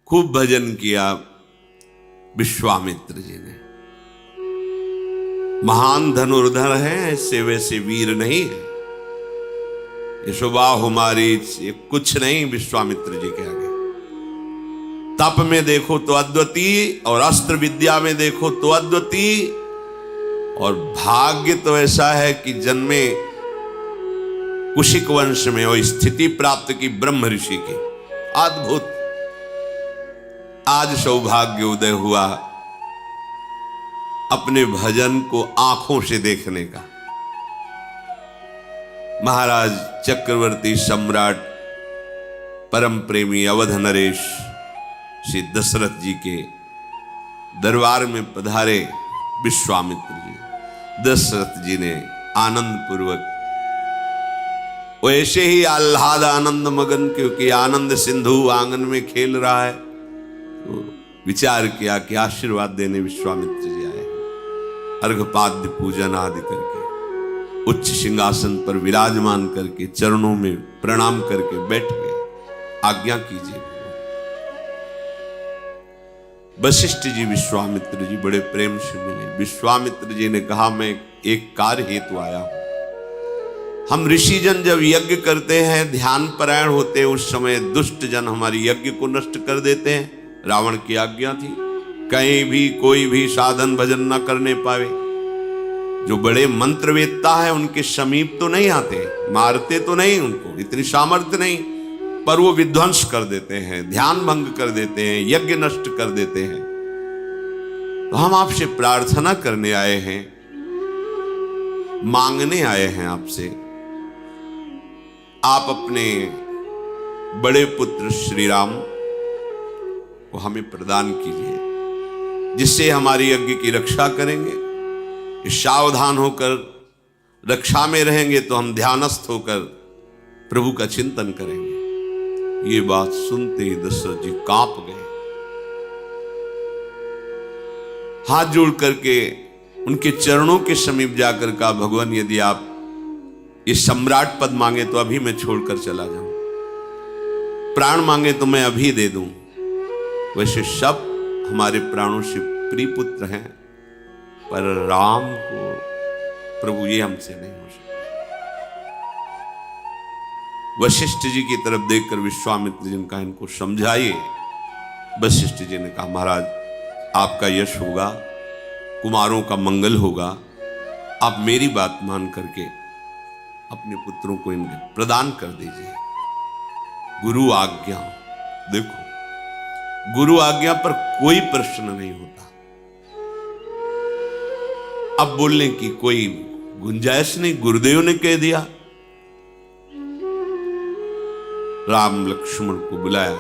खूब भजन किया विश्वामित्र जी ने। महान धनुर्धर है, ऐसे वैसे वीर नहीं है। यशोबा हमारी ये कुछ नहीं विश्वामित्र जी के आगे। तप में देखो तो अद्वितीय, और अस्त्र विद्या में देखो तो अद्वितीय, और भाग्य तो ऐसा है कि जन्मे कुशिक वंश में और स्थिति प्राप्त की ब्रह्म ऋषि की। अद्भुत। आज सौभाग्य उदय हुआ अपने भजन को आंखों से देखने का। महाराज चक्रवर्ती सम्राट परम प्रेमी अवध नरेश श्री दशरथ जी के दरबार में पधारे विश्वामित्र जी। दशरथ जी ने आनंद पूर्वक, वैसे ही आह्लाद आनंद मगन, क्योंकि आनंद सिंधु आंगन में खेल रहा है, तो विचार किया कि आशीर्वाद देने विश्वामित्र जी आए। अर्घपाद्य पूजन आदि करके उच्च सिंहासन पर विराजमान करके चरणों में प्रणाम करके बैठ गए। आज्ञा कीजिए। वशिष्ठ जी विश्वामित्र जी बड़े प्रेम से मिले। विश्वामित्र जी ने कहा, मैं एक कार्य हेतु आया हूं। हम ऋषिजन जब यज्ञ करते हैं, ध्यान परायण होते हैं, उस समय दुष्ट जन हमारी यज्ञ को नष्ट कर देते हैं। रावण की आज्ञा थी कहीं भी कोई भी साधन भजन न करने पावे। जो बड़े मंत्रवेत्ता है उनके समीप तो नहीं आते, मारते तो नहीं, उनको इतनी सामर्थ्य नहीं, पर वो विध्वंस कर देते हैं, ध्यान भंग कर देते हैं, यज्ञ नष्ट कर देते हैं। तो हम आपसे प्रार्थना करने आए हैं, मांगने आए हैं आपसे, आप अपने बड़े पुत्र श्री राम को हमें प्रदान कीजिए, जिससे हमारी यज्ञ की रक्षा करेंगे। सावधान होकर रक्षा में रहेंगे तो हम ध्यानस्थ होकर प्रभु का चिंतन करेंगे। ये बात सुनते ही दशरथ जी कांप गए। हाथ जोड़ करके उनके चरणों के समीप जाकर कहा, भगवान यदि आप ये सम्राट पद मांगे तो अभी मैं छोड़कर चला जाऊं, प्राण मांगे तो मैं अभी दे दूं। वैसे सब हमारे प्राणों से प्रिय पुत्र हैं, पर राम को प्रभु ये हमसे नहीं हो सकता। वशिष्ठ जी की तरफ देखकर विश्वामित्र जी ने कहा, इनको समझाइए। वशिष्ठ जी ने कहा, महाराज आपका यश होगा, कुमारों का मंगल होगा, आप मेरी बात मान करके अपने पुत्रों को इनके प्रदान कर दीजिए। गुरु आज्ञा, देखो गुरु आज्ञा पर कोई प्रश्न नहीं होता। अब बोलने की कोई गुंजाइश नहीं, गुरुदेव ने कह दिया। राम लक्ष्मण को बुलाया।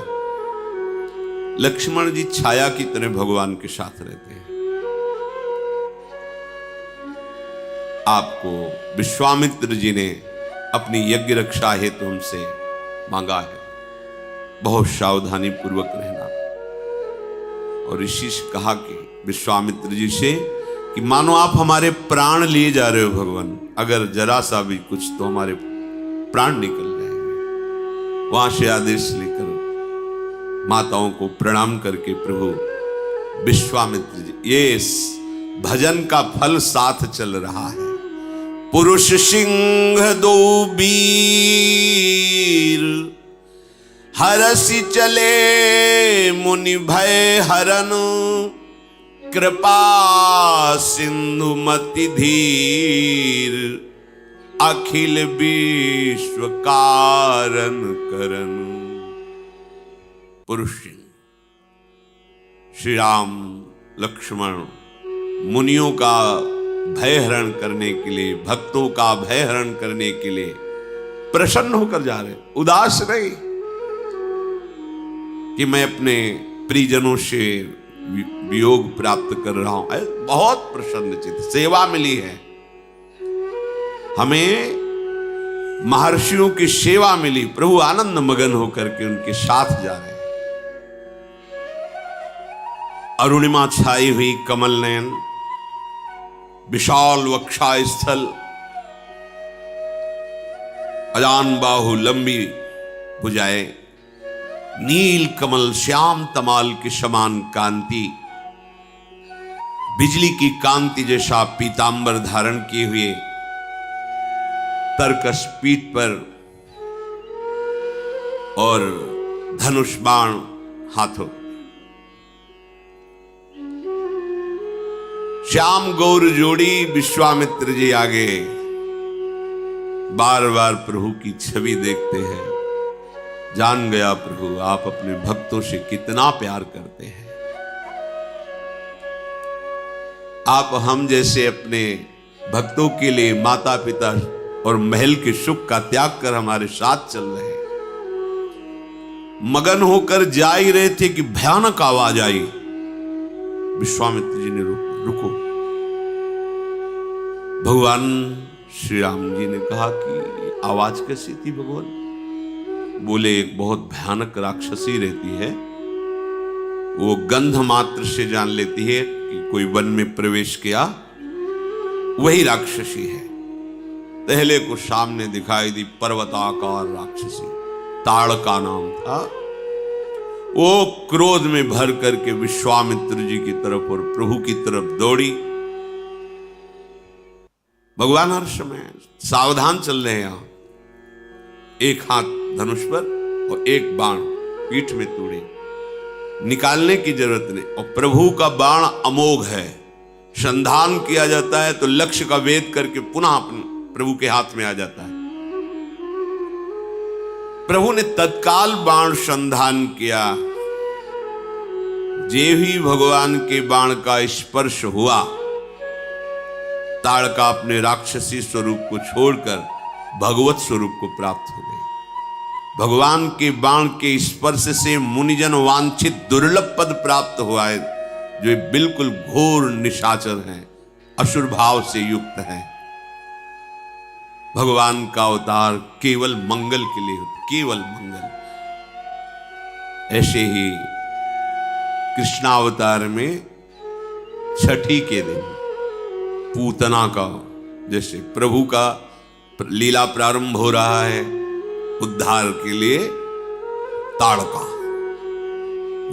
लक्ष्मण जी छाया की तरह भगवान के साथ रहते हैं। आपको विश्वामित्र जी ने अपनी यज्ञ रक्षा हेतु हमसे मांगा है, बहुत सावधानी पूर्वक रहना। और ऋषि से कहा कि विश्वामित्र जी से कि मानो आप हमारे प्राण लिए जा रहे हो भगवान, अगर जरा सा भी कुछ तो हमारे प्राण निकल जाएंगे। वहां से आदेश लेकर माताओं को प्रणाम करके प्रभु विश्वामित्र जी, ये भजन का फल साथ चल रहा है। पुरुष सिंह दो वीर, हरसि चले मुनि भय हरन, कृपा सिंधु मति धीर, अखिल विश्व कारण करन। पुरुष सिंह श्री राम लक्ष्मण मुनियों का भय हरण करने के लिए, भक्तों का भय हरण करने के लिए प्रसन्न होकर जा रहे, उदास नहीं कि मैं अपने परिजनों से वियोग प्राप्त कर रहा हूं। बहुत प्रसन्नचित सेवा मिली है हमें, महर्षियों की सेवा मिली। प्रभु आनंद मगन होकर के उनके साथ जा रहे हैं। अरुणिमा छाई हुई कमल नयन, विशाल वक्षा स्थल, अजान बाहु लंबी भुजाएं, नील कमल श्याम तमाल के समान कांति, बिजली की कांति जैसा पीतांबर धारण किए हुए, तरकस पीठ पर और धनुष बाण हाथों। श्याम गौर जोड़ी विश्वामित्र जी आगे बार बार प्रभु की छवि देखते हैं। जान गया प्रभु आप अपने भक्तों से कितना प्यार करते हैं। आप हम जैसे अपने भक्तों के लिए माता पिता और महल के सुख का त्याग कर हमारे साथ चल रहे हैं। मगन होकर जा ही रहे थे कि भयानक आवाज आई। विश्वामित्र जी ने रुको। भगवान श्री राम जी ने कहा कि आवाज कैसी थी भगवान? बोले एक बहुत भयानक राक्षसी रहती है, वो गंध मात्र से जान लेती है कि कोई वन में प्रवेश किया, वही राक्षसी है। पहले को सामने दिखाई दी पर्वताकार राक्षसी, ताड़का नाम था। वो क्रोध में भर करके विश्वामित्र जी की तरफ और प्रभु की तरफ दौड़ी। भगवान हर समय सावधान चल रहे हैं। यहां एक हाथ धनुष पर और एक बाण पीठ में तोड़े, निकालने की जरूरत नहीं। और प्रभु का बाण अमोघ है, संधान किया जाता है तो लक्ष्य का भेद करके पुनः प्रभु के हाथ में आ जाता है। प्रभु ने तत्काल बाण संधान किया। जे ही भगवान के बाण का स्पर्श हुआ, ताड़का अपने राक्षसी स्वरूप को छोड़कर भगवत स्वरूप को प्राप्त हो गई। भगवान के बाण के स्पर्श से मुनिजन वांछित दुर्लभ पद प्राप्त हुआ है, जो बिल्कुल घोर निशाचर है, असुर भाव से युक्त है। भगवान का अवतार केवल मंगल के लिए होता, केवल मंगल। ऐसे ही कृष्णावतार में छठी के दिन पूतना का, जैसे प्रभु का लीला प्रारंभ हो रहा है उद्धार के लिए, ताड़का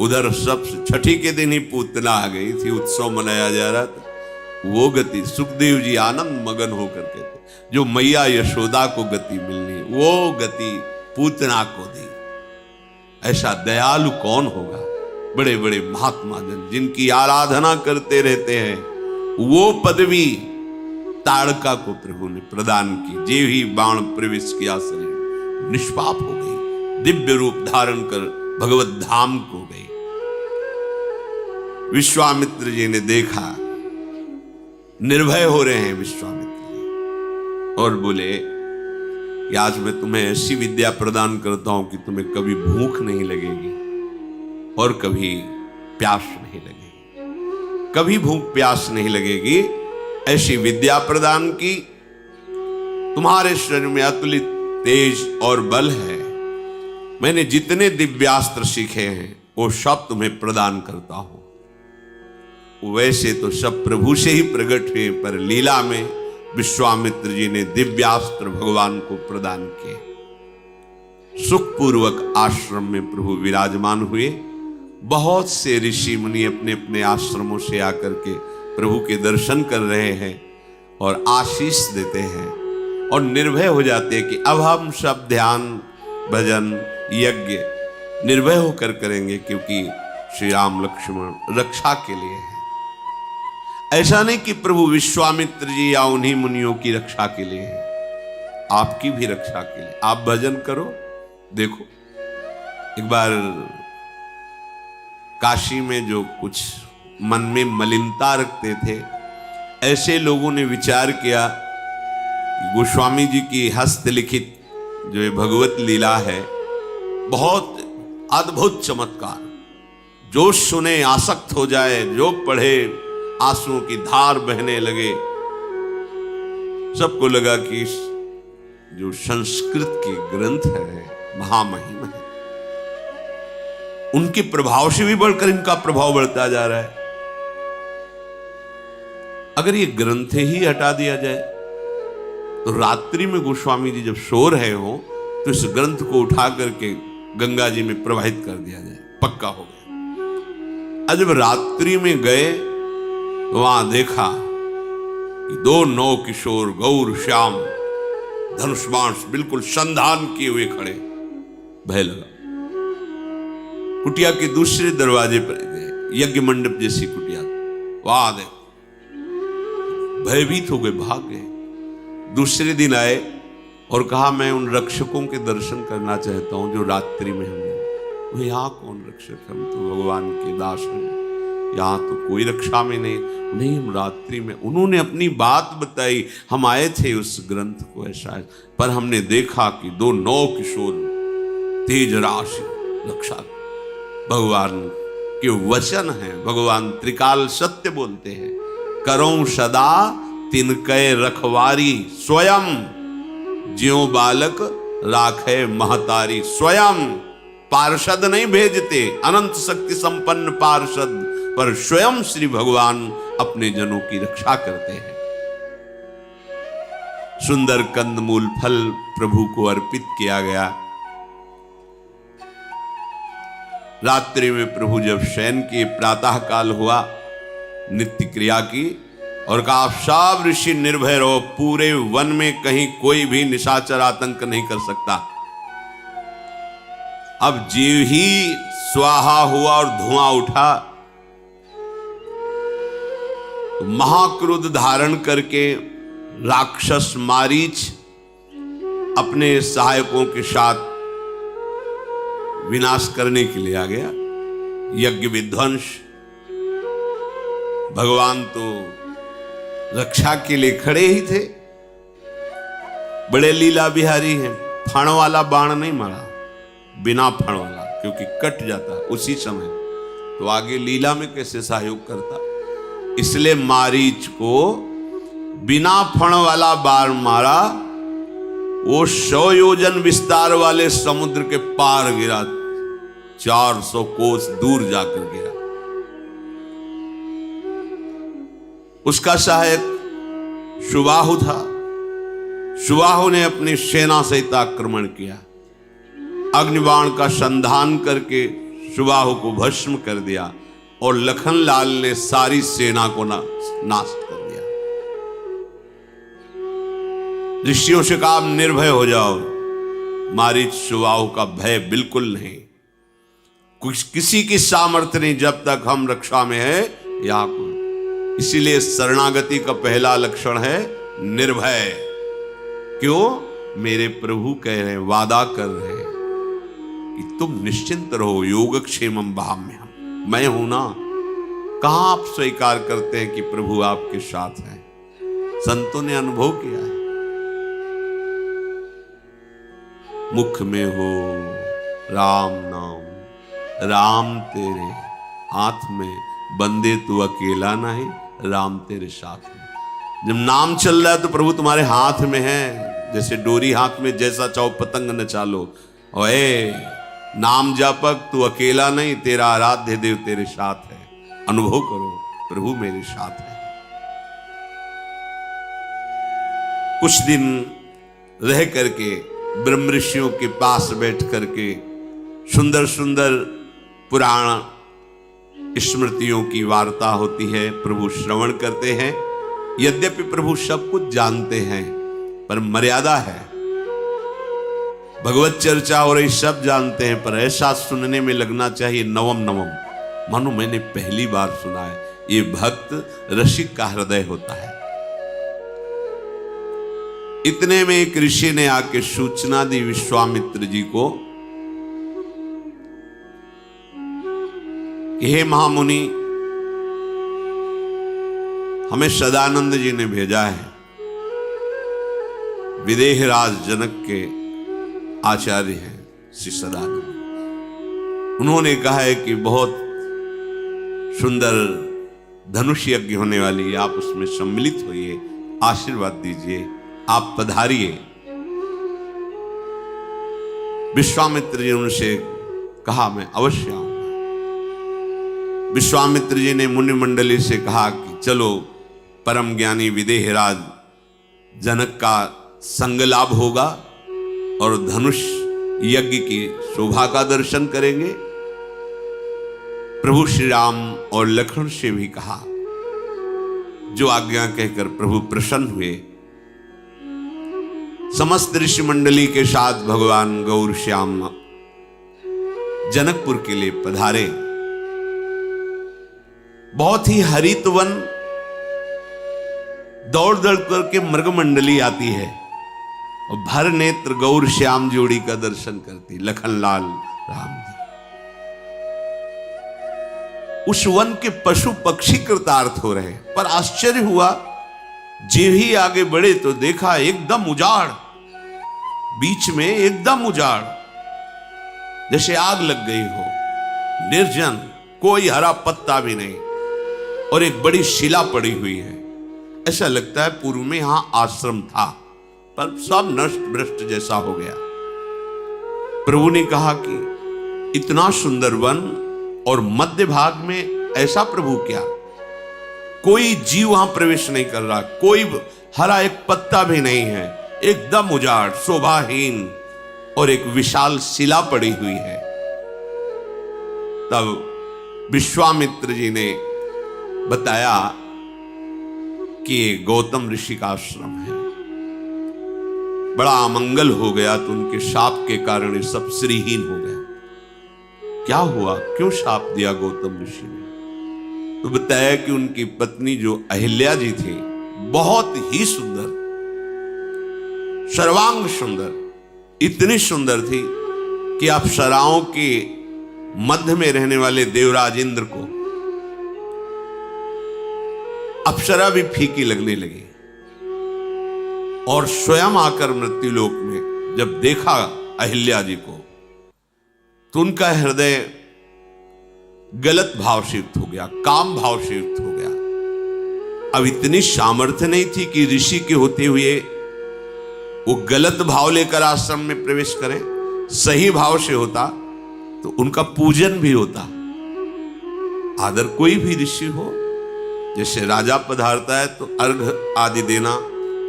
उधर सबसे छठी के दिन ही पूतना आ गई थी, उत्सव मनाया जा रहा था। वो गति सुखदेव जी आनंद मगन होकर कहते, जो मैया यशोदा को गति मिलनी वो गति पूतना को दी। ऐसा दयालु कौन होगा? बड़े बड़े महात्मा जन जिनकी आराधना करते रहते हैं, वो पदवी ताड़का को प्रभु ने प्रदान की। जे ही बाण प्रवेश किया शरीर निष्पाप हो गई, दिव्य रूप धारण कर भगवत धाम को गई। विश्वामित्र जी ने देखा, निर्भय हो रहे हैं विश्वामित्र जी, और बोले कि आज मैं तुम्हें ऐसी विद्या प्रदान करता हूं कि तुम्हें कभी भूख नहीं लगेगी और कभी प्यास नहीं लगेगी। कभी भूख प्यास नहीं लगेगी, ऐसी विद्या प्रदान की। तुम्हारे शरीर में अतुलित तेज और बल है। मैंने जितने दिव्यास्त्र सीखे हैं वो सब तुम्हें प्रदान करता हूं। वैसे तो सब प्रभु से ही प्रकट हुए, पर लीला में विश्वामित्र जी ने दिव्यास्त्र भगवान को प्रदान किए। सुखपूर्वक आश्रम में प्रभु विराजमान हुए। बहुत से ऋषि मुनि अपने अपने आश्रमों से आकर के प्रभु के दर्शन कर रहे हैं और आशीष देते हैं और निर्भय हो जाते हैं कि अब हम सब ध्यान भजन यज्ञ निर्भय होकर करेंगे, क्योंकि श्री राम लक्ष्मण रक्षा के लिए है। ऐसा नहीं कि प्रभु विश्वामित्र जी या उन्हीं मुनियों की रक्षा के लिए है, आपकी भी रक्षा के लिए। आप भजन करो। देखो एक बार काशी में जो कुछ मन में मलिनता रखते थे, ऐसे लोगों ने विचार किया कि गोस्वामी जी की हस्तलिखित जो ये भगवत लीला है, बहुत अद्भुत चमत्कार, जो सुने आसक्त हो जाए, जो पढ़े आंसुओं की धार बहने लगे। सबको लगा कि जो संस्कृत के ग्रंथ है महामहिम है, उनके प्रभाव से भी बढ़कर इनका प्रभाव बढ़ता जा रहा है। अगर ये ग्रंथ ही हटा दिया जाए तो रात्रि में गोस्वामी जी जब सो रहे हो तो इस ग्रंथ को उठा करके गंगा जी में प्रवाहित कर दिया जाए, पक्का हो गया। अब जब रात्रि में गए तो वहां देखा कि 2 नौ किशोर गौर श्याम धनुष बाण बिल्कुल संधान किए हुए खड़े। भय लगा। कुटिया के दूसरे दरवाजे पर गए, यज्ञ मंडप जैसी कुटिया, वहां देख भयभीत हो गए, भाग गए। दूसरे दिन आए और कहा मैं उन रक्षकों के दर्शन करना चाहता हूं जो रात्रि में हमने। यहाँ कौन रक्षक, हम तो भगवान के दास हैं, यहाँ तो कोई रक्षा में नहीं, हम रात्रि में। उन्होंने अपनी बात बताई, हम आए थे उस ग्रंथ को ऐसा, पर हमने देखा कि 2 नौ किशोर तेज राशि रक्षा। भगवान के वचन है, भगवान त्रिकाल सत्य बोलते हैं। करो सदा तिनके रखवारी, स्वयं ज्यों बालक राखे महतारी। स्वयं पार्षद नहीं भेजते, अनंत शक्ति संपन्न पार्षद, पर स्वयं श्री भगवान अपने जनों की रक्षा करते हैं। सुंदर कंदमूल फल प्रभु को अर्पित किया गया। रात्रि में प्रभु जब शयन के प्रातः काल हुआ, नित्य क्रिया की और कहा आप सब ऋषि निर्भय रहो, पूरे वन में कहीं कोई भी निशाचर आतंक नहीं कर सकता। अब जीव ही स्वाहा हुआ और धुआं उठा तो महाक्रोध धारण करके राक्षस मारीच अपने सहायकों के साथ विनाश करने के लिए आ गया। यज्ञ विध्वंस। भगवान तो रक्षा के लिए खड़े ही थे, बड़े लीला बिहारी हैं। फण वाला बाण नहीं मारा, बिना फण वाला, क्योंकि कट जाता उसी समय, तो आगे लीला में कैसे सहयोग करता। इसलिए मारीच को बिना फण वाला बाण मारा, वो 100 योजन विस्तार वाले समुद्र के पार गिरा, 400 कोस दूर जाकर गिरा। उसका सहायक सुबाहु था। सुबाहु ने अपनी सेना सहित आक्रमण किया, अग्निबाण का संधान करके सुबाहु को भस्म कर दिया और लखनलाल ने सारी सेना को नाश कर दिया। ऋषियों से कहा निर्भय हो जाओ, मारीच सुबाहु का भय बिल्कुल नहीं, कुछ किसी की सामर्थ्य नहीं जब तक हम रक्षा में है यहां को। इसीलिए शरणागति का पहला लक्षण है निर्भय। क्यों? मेरे प्रभु कह रहे हैं, वादा कर रहे हैं कि तुम निश्चिंत रहो, योगक्षेमम भाम्यहम्, मैं हूं ना। कहां आप स्वीकार करते हैं कि प्रभु आपके साथ हैं? संतों ने अनुभव किया है। मुख में हो राम नाम, राम तेरे हाथ में, बंदे तू अकेला नहीं, राम तेरे साथ में। जब नाम चल रहा है तो प्रभु तुम्हारे हाथ में है। जैसे डोरी हाथ में, जैसा चाहो पतंग न चालो। ओए नाम जापक, तू अकेला नहीं, तेरा आराध्य देव तेरे साथ है। अनुभव करो, प्रभु मेरे साथ है। कुछ दिन रह करके ब्रह्म ऋषियों के पास बैठ करके सुंदर सुंदर पुराण स्मृतियों की वार्ता होती है, प्रभु श्रवण करते हैं। यद्यपि प्रभु सब कुछ जानते हैं, पर मर्यादा है। भगवत चर्चा हो रही, सब जानते हैं, पर ऐसा सुनने में लगना चाहिए नवम नवम, मानो मैंने पहली बार सुना है। ये भक्त रसिक का हृदय होता है। इतने में एक ऋषि ने आके सूचना दी विश्वामित्र जी को कि हे महामुनि, हमें सदानंद जी ने भेजा है। विदेहराज जनक के आचार्य हैं श्री सदानंद। उन्होंने कहा है कि बहुत सुंदर धनुष यज्ञ होने वाली है, आप उसमें सम्मिलित होइए, आशीर्वाद दीजिए, आप पधारिए। विश्वामित्र जी उनसे कहा मैं अवश्य आऊंगा। विश्वामित्र जी ने मुनि मंडली से कहा कि चलो, परम ज्ञानी विदेहराज जनक का संग लाभ होगा और धनुष यज्ञ की शोभा का दर्शन करेंगे। प्रभु श्री राम और लक्ष्मण से भी कहा, जो आज्ञा कहकर प्रभु प्रसन्न हुए। समस्त ऋषि मंडली के साथ भगवान गौर श्याम जनकपुर के लिए पधारे। बहुत ही हरित वन, दौड़ दौड़ करके मृग मंडली आती है और भर नेत्र गौर श्याम जोड़ी का दर्शन करती, लखनलाल राम जी। उस वन के पशु पक्षी कृतार्थ हो रहे, पर आश्चर्य हुआ, जे ही आगे बढ़े तो देखा एकदम उजाड़, बीच में एकदम उजाड़, जैसे आग लग गई हो, निर्जन, कोई हरा पत्ता भी नहीं, और एक बड़ी शिला पड़ी हुई है। ऐसा लगता है पूर्व में यहां आश्रम था, पर सब नष्ट भ्रष्ट जैसा हो गया। प्रभु ने कहा कि इतना सुंदर वन और मध्य भाग में ऐसा प्रभु क्या, कोई जीव वहां प्रवेश नहीं कर रहा, कोई हरा एक पत्ता भी नहीं है, एकदम उजाड़, शोभाहीन, और एक विशाल शिला पड़ी हुई है। तब विश्वामित्र जी ने बताया कि ये गौतम ऋषि का आश्रम है। बड़ा अमंगल हो गया, तो उनके शाप के कारण ये सब श्रीहीन हो गया। क्या हुआ, क्यों शाप दिया गौतम ऋषि ने? तो बताया कि उनकी पत्नी जो अहिल्या जी थी, बहुत ही सुंदर, सर्वांग सुंदर, इतनी सुंदर थी कि अप्सराओं के मध्य में रहने वाले देवराज इंद्र को अप्सरा भी फीकी लगने लगी। और स्वयं आकर मृत्युलोक में जब देखा अहिल्या जी को, तो उनका हृदय गलत भाव से युक्त हो गया, काम भाव से युक्त हो गया। अब इतनी सामर्थ्य नहीं थी कि ऋषि के होते हुए वो गलत भाव लेकर आश्रम में प्रवेश करें। सही भाव से होता तो उनका पूजन भी होता। आदर कोई भी ऋषि हो, जैसे राजा पधारता है तो अर्घ आदि देना,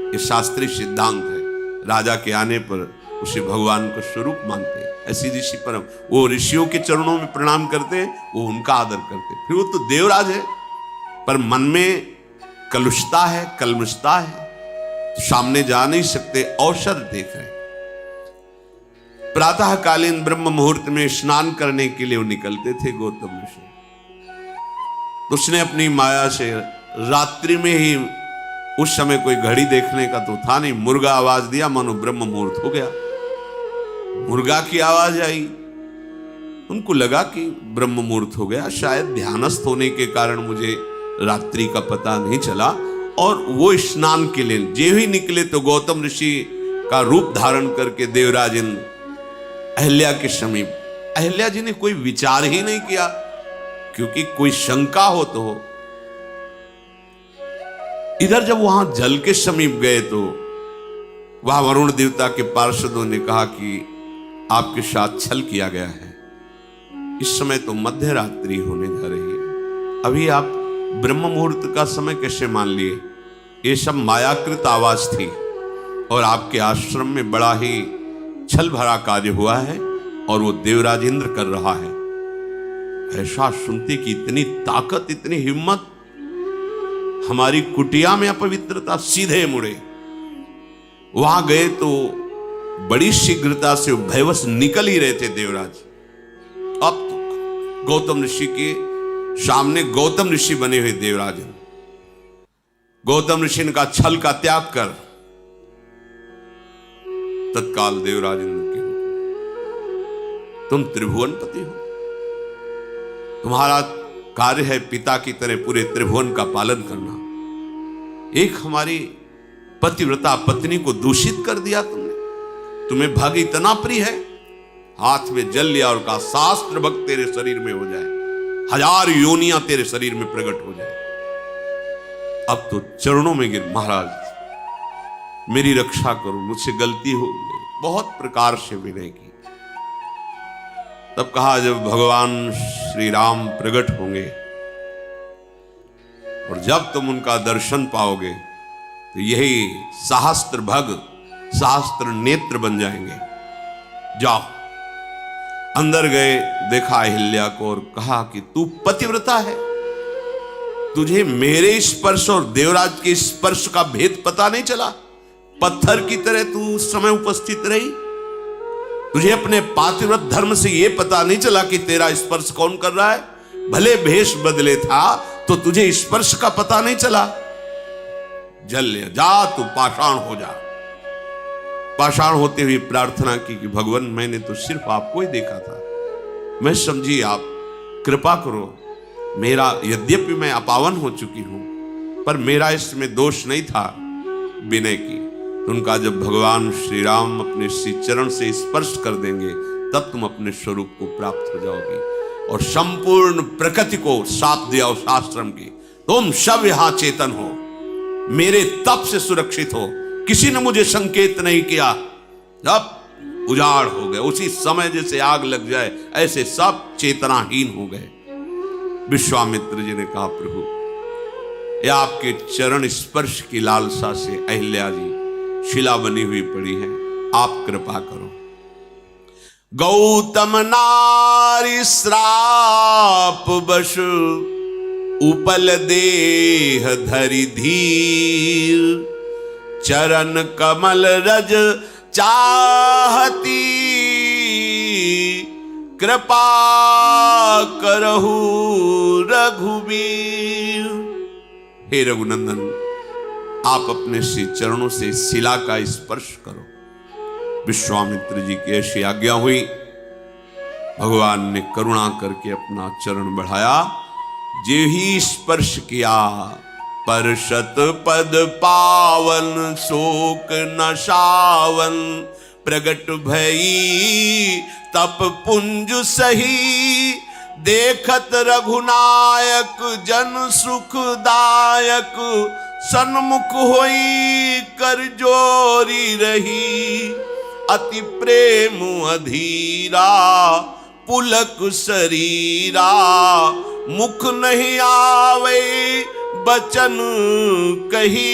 ये शास्त्रीय सिद्धांत है। राजा के आने पर उसे भगवान को स्वरूप मानते हैं, ऐसी ऋषि परम, वो ऋषियों के चरणों में प्रणाम करते, वो उनका आदर करते। फिर वो तो देवराज है, पर मन में कलुषता है, कलमुषता है, तो सामने जा नहीं सकते, अवसर देख रहे। प्रातःकालीन ब्रह्म मुहूर्त में स्नान करने के लिए वो निकलते थे गौतम ऋषि। तो उसने अपनी माया से रात्रि में ही, उस समय कोई घड़ी देखने का तो था नहीं, मुर्गा आवाज दिया, मानो ब्रह्म मुहूर्त हो गया। मुर्गा की आवाज आई, उनको लगा कि ब्रह्म मुहूर्त हो गया, शायद ध्यानस्थ होने के कारण मुझे रात्रि का पता नहीं चला। और वो स्नान के लिए जे ही निकले तो गौतम ऋषि का रूप धारण करके देवराज अहिल्या के समीप। अहिल्या जी ने कोई विचार ही नहीं किया, क्योंकि कोई शंका हो तो हो। इधर जब वहां जल के समीप गए तो वहां वरुण देवता के पार्षदों ने कहा कि आपके साथ छल किया गया है। इस समय तो मध्य रात्रि होने जा रही है, अभी आप ब्रह्म मुहूर्त का समय कैसे मान लिए? ये सब मायाकृत आवाज थी, और आपके आश्रम में बड़ा ही छल भरा कार्य हुआ है, और वो देवराज इंद्र कर रहा है। ऐसा सुनते कि इतनी ताकत, इतनी हिम्मत, हमारी कुटिया में अपवित्रता, सीधे मुड़े। वहां गए तो बड़ी शीघ्रता से भयवश निकल ही रहे थे देवराज। अब तो गौतम ऋषि के सामने गौतम ऋषि बने हुए देवराज, गौतम ऋषि का छल का त्याग कर तत्काल देवराज इंद्र के, तुम त्रिभुवनपति हो, तुम्हारा कार्य है पिता की तरह पूरे त्रिभुवन का पालन करना। एक हमारी पतिव्रता पत्नी को दूषित कर दिया तुमने, तुम्हें भाग इतना प्रिय है, हाथ में जल लिया और कहा शास्त्र भक्त तेरे शरीर में हो जाए, 1000 योनियां तेरे शरीर में प्रकट हो जाए। अब तो चरणों में गिर, महाराज मेरी रक्षा करो, मुझसे गलती हो गई, बहुत प्रकार से विनय की। तब कहा जब भगवान श्री राम प्रकट होंगे और जब तुम उनका दर्शन पाओगे तो यही सहस्त्र भग, सहस्त्र नेत्र बन जाएंगे। जाओ अंदर गए, देखा अहिल्या को और कहा कि तू पतिव्रता है, तुझे मेरे स्पर्श और देवराज के स्पर्श का भेद पता नहीं चला? पत्थर की तरह तू उस समय उपस्थित रही। तुझे अपने पातिव्रत धर्म से यह पता नहीं चला कि तेरा स्पर्श कौन कर रहा है? भले भेष बदले था तो तुझे स्पर्श का पता नहीं चला। जल जा, तू पाषाण हो जा। पाषाण होते हुए प्रार्थना की कि भगवान, मैंने तो सिर्फ आपको ही देखा था, मैं समझी आप कृपा करो। मेरा यद्यपि मैं अपावन हो चुकी हूं, पर मेरा इसमें दोष नहीं था विनय की। तो उनका जब भगवान श्री राम अपने श्री चरण से स्पर्श कर देंगे तब तुम अपने स्वरूप को प्राप्त हो जाओगी। और संपूर्ण प्रकृति को साप दिया उस आश्रम की, तुम सब यहां चेतन हो, मेरे तप से सुरक्षित हो, किसी ने मुझे संकेत नहीं किया। जब उजाड़ हो गए, उसी समय जैसे आग लग जाए ऐसे सब चेतनाहीन हो गए। विश्वामित्र जी ने कहा, प्रभु यह आपके चरण स्पर्श की लालसा से अहिल्या जी शिला बनी हुई पड़ी है, आप कृपा करो। गौतम नारी श्राप बश उपल देह धरि धीर, चरण कमल रज चाहती, कृपा करहु रघुवीर। हे रघुनंदन, आप अपने श्री चरणों से शिला का स्पर्श करो। विश्वामित्र जी की ऐसी आज्ञा हुई। भगवान ने करुणा करके अपना चरण बढ़ाया, जे ही स्पर्श किया, परशत पद पावन शोक नशावन, प्रगट भई तप पुंज सही, देखत रघुनायक जन सुखदायक, सन्मुख होई कर जोरी रही, अति प्रेम अधीरा पुलक शरीरा, मुख नहीं आवे बचन कही,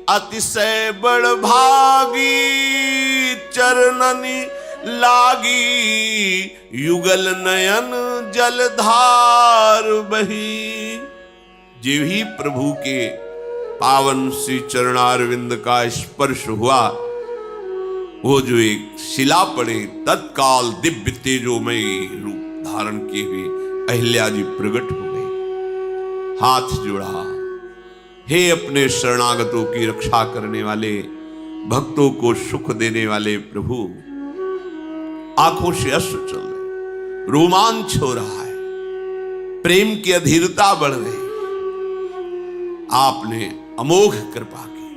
अतिशय बड़ भागी चरणनि लागी, युगल नयन जलधार बही। जो ही प्रभु के पावन श्री चरणारविंद का स्पर्श हुआ, वो जो एक शिला पड़े, तत्काल दिव्य तेजोमयी रूप धारण किए हुए अहिल्या जी प्रकट हो गए। हाथ जोड़ा, हे अपने शरणागतों की रक्षा करने वाले, भक्तों को सुख देने वाले प्रभु। आंखों से अश्रु चल रहे, रोमांच हो रहा है, प्रेम की अधीरता बढ़ रही। आपने अमोघ कृपा की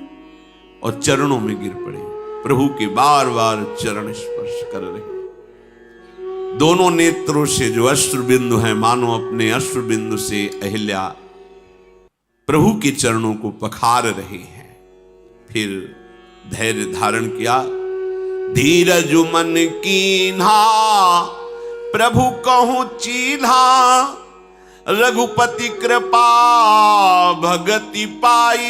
और चरणों में गिर पड़े। प्रभु के बार बार चरण स्पर्श कर रहे। दोनों नेत्रों से जो अश्रु बिंदु है, मानो अपने अश्रु बिंदु से अहिल्या प्रभु के चरणों को पखार रही है। फिर धैर्य धारण किया, धीरज मन कीन्हा, प्रभु कहूं चीन्हा, रघुपति कृपा भगति पाई,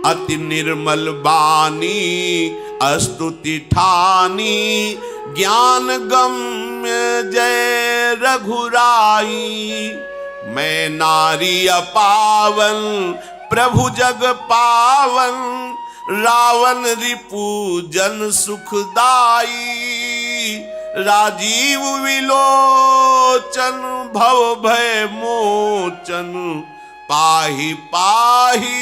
अति निर्मल बानी स्तुति ठानी, ज्ञान गम्य जय रघुराई, मैं नारी अपावन प्रभु जग पावन, रावण रिपु जन सुखदाई, राजीव विलोचन भव भय मोचन, पाहि पाहि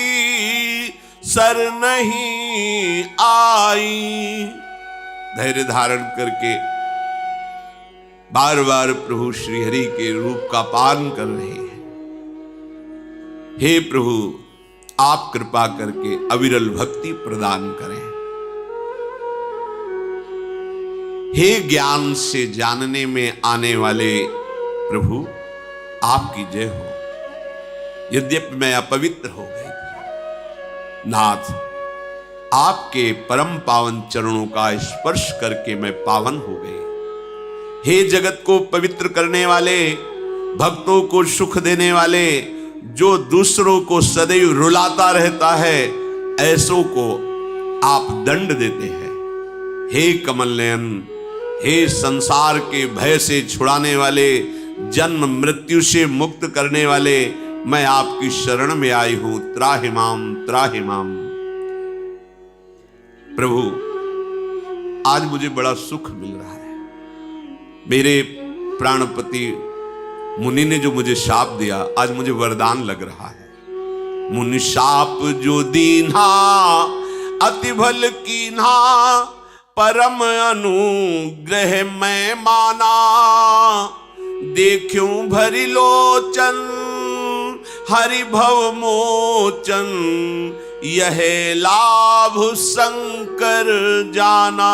सर नहीं आई। धैर्य धारण करके बार बार प्रभु श्री हरि के रूप का पान कर रहे हैं। हे प्रभु, आप कृपा करके अविरल भक्ति प्रदान करें। हे ज्ञान से जानने में आने वाले प्रभु, आपकी जय हो। यद्यपि मैं अपवित्र हो गई थी, नाथ आपके परम पावन चरणों का स्पर्श करके मैं पावन हो गई। हे जगत को पवित्र करने वाले, भक्तों को सुख देने वाले, जो दूसरों को सदैव रुलाता रहता है, ऐसों को आप दंड देते हैं। हे कमल नयन, हे संसार के भय से छुड़ाने वाले, जन्म मृत्यु से मुक्त करने वाले, मैं आपकी शरण में आई हूं। त्राहि माम त्राहि माम। प्रभु, आज मुझे बड़ा सुख मिल रहा है। मेरे प्राणपति मुनि ने जो मुझे शाप दिया, आज मुझे वरदान लग रहा है। मुनि शाप जो दीन्हा अति भल कीन्हा, परम अनुग्रह मैं माना। देखूं भरी लोचन हरि भव मोचन, यह लाभ शंकर जाना।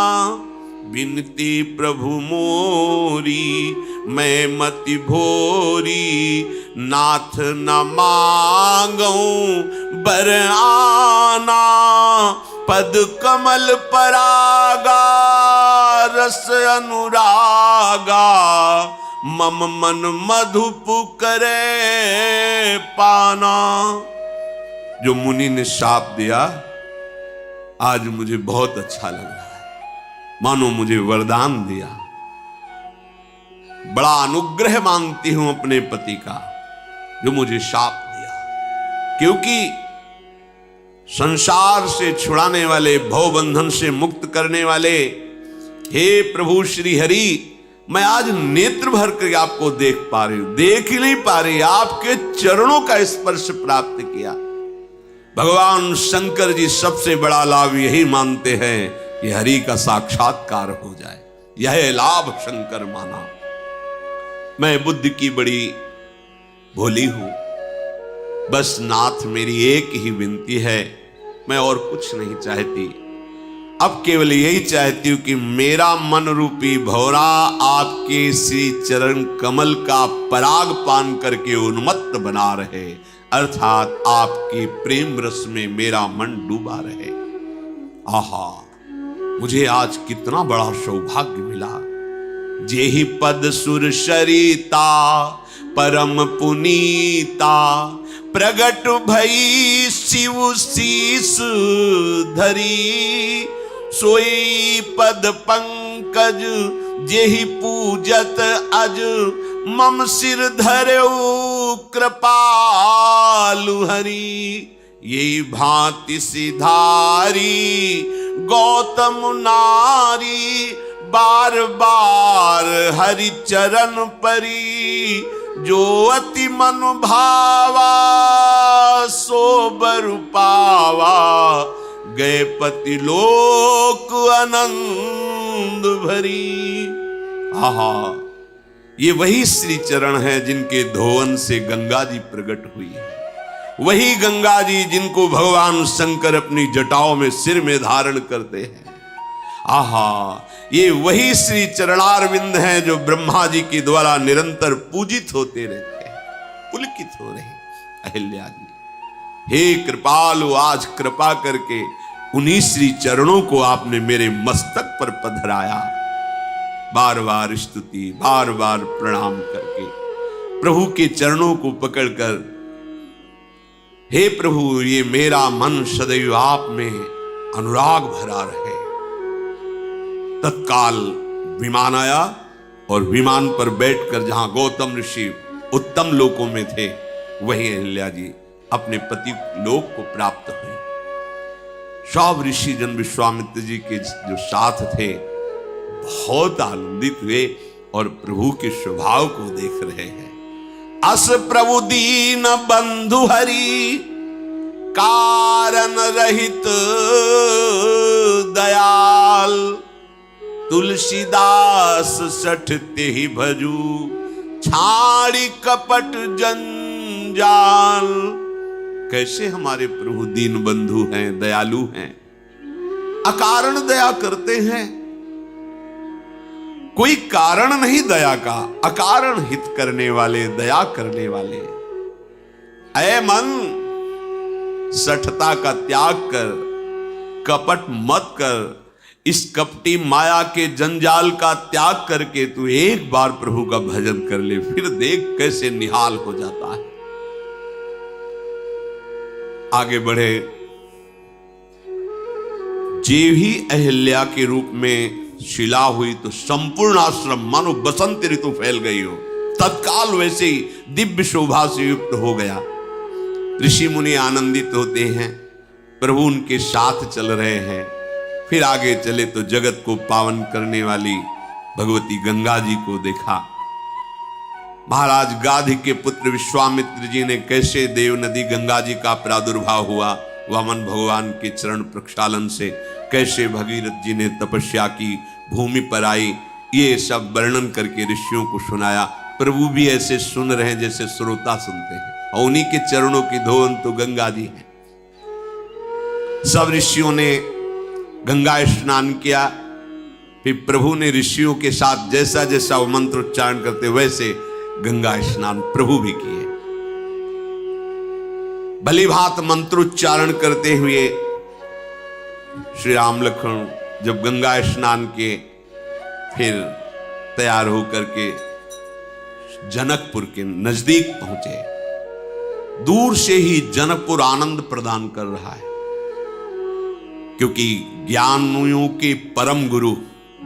बिनती प्रभु मोरी मैं मति भोरी, नाथ न मांगूं बर आना। पद कमल परागा रस अनुरागा, मम मन मधुप करे पाना। जो मुनि ने शाप दिया, आज मुझे बहुत अच्छा लग रहा है, मानो मुझे वरदान दिया। बड़ा अनुग्रह मानती हूं अपने पति का जो मुझे शाप दिया, क्योंकि संसार से छुड़ाने वाले, भवबंधन से मुक्त करने वाले हे प्रभु श्री हरि, मैं आज नेत्र भर कर आपको देख पा रही हूं, देख ही नहीं पा रही, आपके चरणों का स्पर्श प्राप्त किया। भगवान शंकर जी सबसे बड़ा लाभ यही मानते हैं कि हरि का साक्षात्कार हो जाए, यह लाभ शंकर माना। मैं बुद्धि की बड़ी भोली हूं, बस नाथ मेरी एक ही विनती है, मैं और कुछ नहीं चाहती। अब केवल यही चाहती हूं कि मेरा मन रूपी भौरा आपके श्री चरण कमल का पराग पान करके उन्मत्त बना रहे, अर्थात आपके प्रेम रस में मेरा मन डूबा रहे। आहा, मुझे आज कितना बड़ा सौभाग्य मिला। जेहि पद सुर शरीता परम पुनीता, प्रगट भई शिव शीस धरी। सोई पद पंकज जेहि पूजत अज, मम सिर धरऊ कृपालु हरि। यही भांति सिधारी गौतम नारी, बार बार हरि चरण परी। जो अति मन भावा सो बर पावा, गए पति लोक आनंद भरी। आहा, ये वही श्री चरण है जिनके धोवन से गंगा जी प्रकट हुई है, वही गंगा जी जिनको भगवान शंकर अपनी जटाओं में सिर में धारण करते हैं। आहा, ये वही श्री चरणारविंद हैं जो ब्रह्मा जी के द्वारा निरंतर पूजित होते रहते हैं, पुलकित हो रहे अहिल्या जी। हे कृपालु, आज कृपा करके उन्हीं श्री चरणों को आपने मेरे मस्तक पर पधराया। बार बार स्तुति, बार बार प्रणाम करके प्रभु के चरणों को पकड़कर, हे प्रभु, ये मेरा मन सदैव आप में अनुराग भरा रहे। तत्काल विमान आया और विमान पर बैठकर जहां गौतम ऋषि उत्तम लोकों में थे, वहीं अहिल्या जी अपने पति लोक को प्राप्त हुए। सब ऋषि जन विश्वामित्र जी के जो साथ थे बहुत आनंदित हुए और प्रभु के स्वभाव को देख रहे हैं। अस प्रभु दीन बंधु हरि, कारण रहित दयाल। तुलसीदास सठ तेहि भजू, छाड़ी कपट जंजाल। कैसे हमारे प्रभु दीन बंधु हैं, दयालु हैं, अकारण दया करते हैं। कोई कारण नहीं दया का, अकारण हित करने वाले, दया करने वाले। ऐ मन, सठता का त्याग कर, कपट मत कर। इस कपटी माया के जंजाल का त्याग करके तू एक बार प्रभु का भजन कर ले, फिर देख कैसे निहाल हो जाता है। आगे बढ़े। जे भी अहिल्या के रूप में शिला हुई तो संपूर्ण आश्रम मानो बसंत ऋतु फैल गई हो, तत्काल वैसे ही दिव्य शोभा से युक्त हो गया। ऋषि मुनि आनंदित होते हैं, प्रभु उनके साथ चल रहे हैं। फिर आगे चले तो जगत को पावन करने वाली भगवती गंगा जी को देखा। महाराज गाधी के पुत्र विश्वामित्र जी ने कैसे देव नदी गंगा जी का प्रादुर्भाव हुआ, वामन भगवान के चरण प्रक्षालन से कैसे भगीरथ जी ने तपस्या की, भूमि पर आई, ये सब वर्णन करके ऋषियों को सुनाया। प्रभु भी ऐसे सुन रहे हैं जैसे श्रोता सुनते हैं, और उन्हीं के चरणों की धोन तो गंगा जी है। सब ऋषियों ने गंगा स्नान किया। फिर प्रभु ने ऋषियों के साथ जैसा जैसा वो मंत्र उच्चारण करते वैसे गंगा स्नान प्रभु भी किए। भली भांत मंत्रोच्चारण करते हुए श्री राम लक्ष्मण जब गंगा स्नान किए, फिर तैयार होकर के जनकपुर के नजदीक पहुंचे। दूर से ही जनकपुर आनंद प्रदान कर रहा है, क्योंकि ज्ञानियों के परम गुरु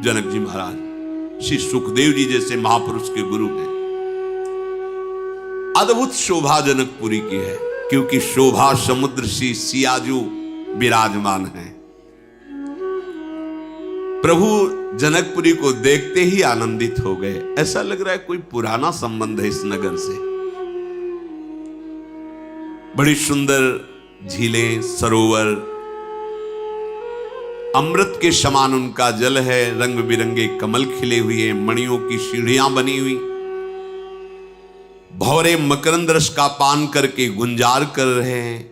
जनक जी महाराज श्री सुखदेव जी जैसे महापुरुष के गुरु हैं। अद्भुत शोभा जनकपुरी की है, क्योंकि शोभा समुद्र सी सियाजू विराजमान है। प्रभु जनकपुरी को देखते ही आनंदित हो गए। ऐसा लग रहा है कोई पुराना संबंध है इस नगर से। बड़ी सुंदर झीलें, सरोवर, अमृत के समान उनका जल है, रंग बिरंगे कमल खिले हुए, मणियों की सीढ़ियां बनी हुई, भौरे मकरंद रस का पान करके गुंजार कर रहे हैं,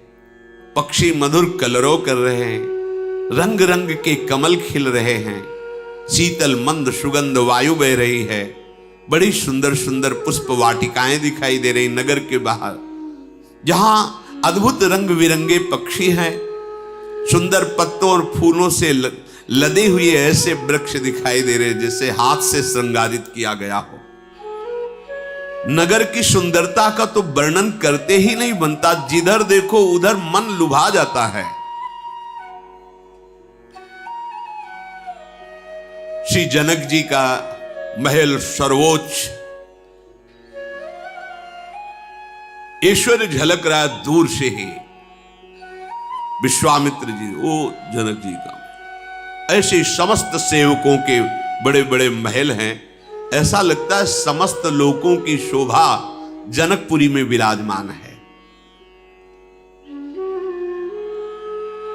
पक्षी मधुर कलरव कर रहे हैं, रंग रंग के कमल खिल रहे हैं, शीतल मंद सुगंध वायु बह रही है, बड़ी सुंदर सुंदर पुष्प वाटिकाएं दिखाई दे रही नगर के बाहर, जहां अद्भुत रंग बिरंगे पक्षी हैं, सुंदर पत्तों और फूलों से लदे हुए ऐसे वृक्ष दिखाई दे रहे जैसे हाथ से श्रृंगारित किया गया हो। नगर की सुंदरता का तो वर्णन करते ही नहीं बनता, जिधर देखो उधर मन लुभा जाता है। श्री जनक जी का महल सर्वोच्च, ऐश्वर्य झलक रहा है दूर से ही। विश्वामित्र जी, वो जनक जी का, ऐसे समस्त सेवकों के बड़े बड़े महल हैं। ऐसा लगता है समस्त लोकों की शोभा जनकपुरी में विराजमान है।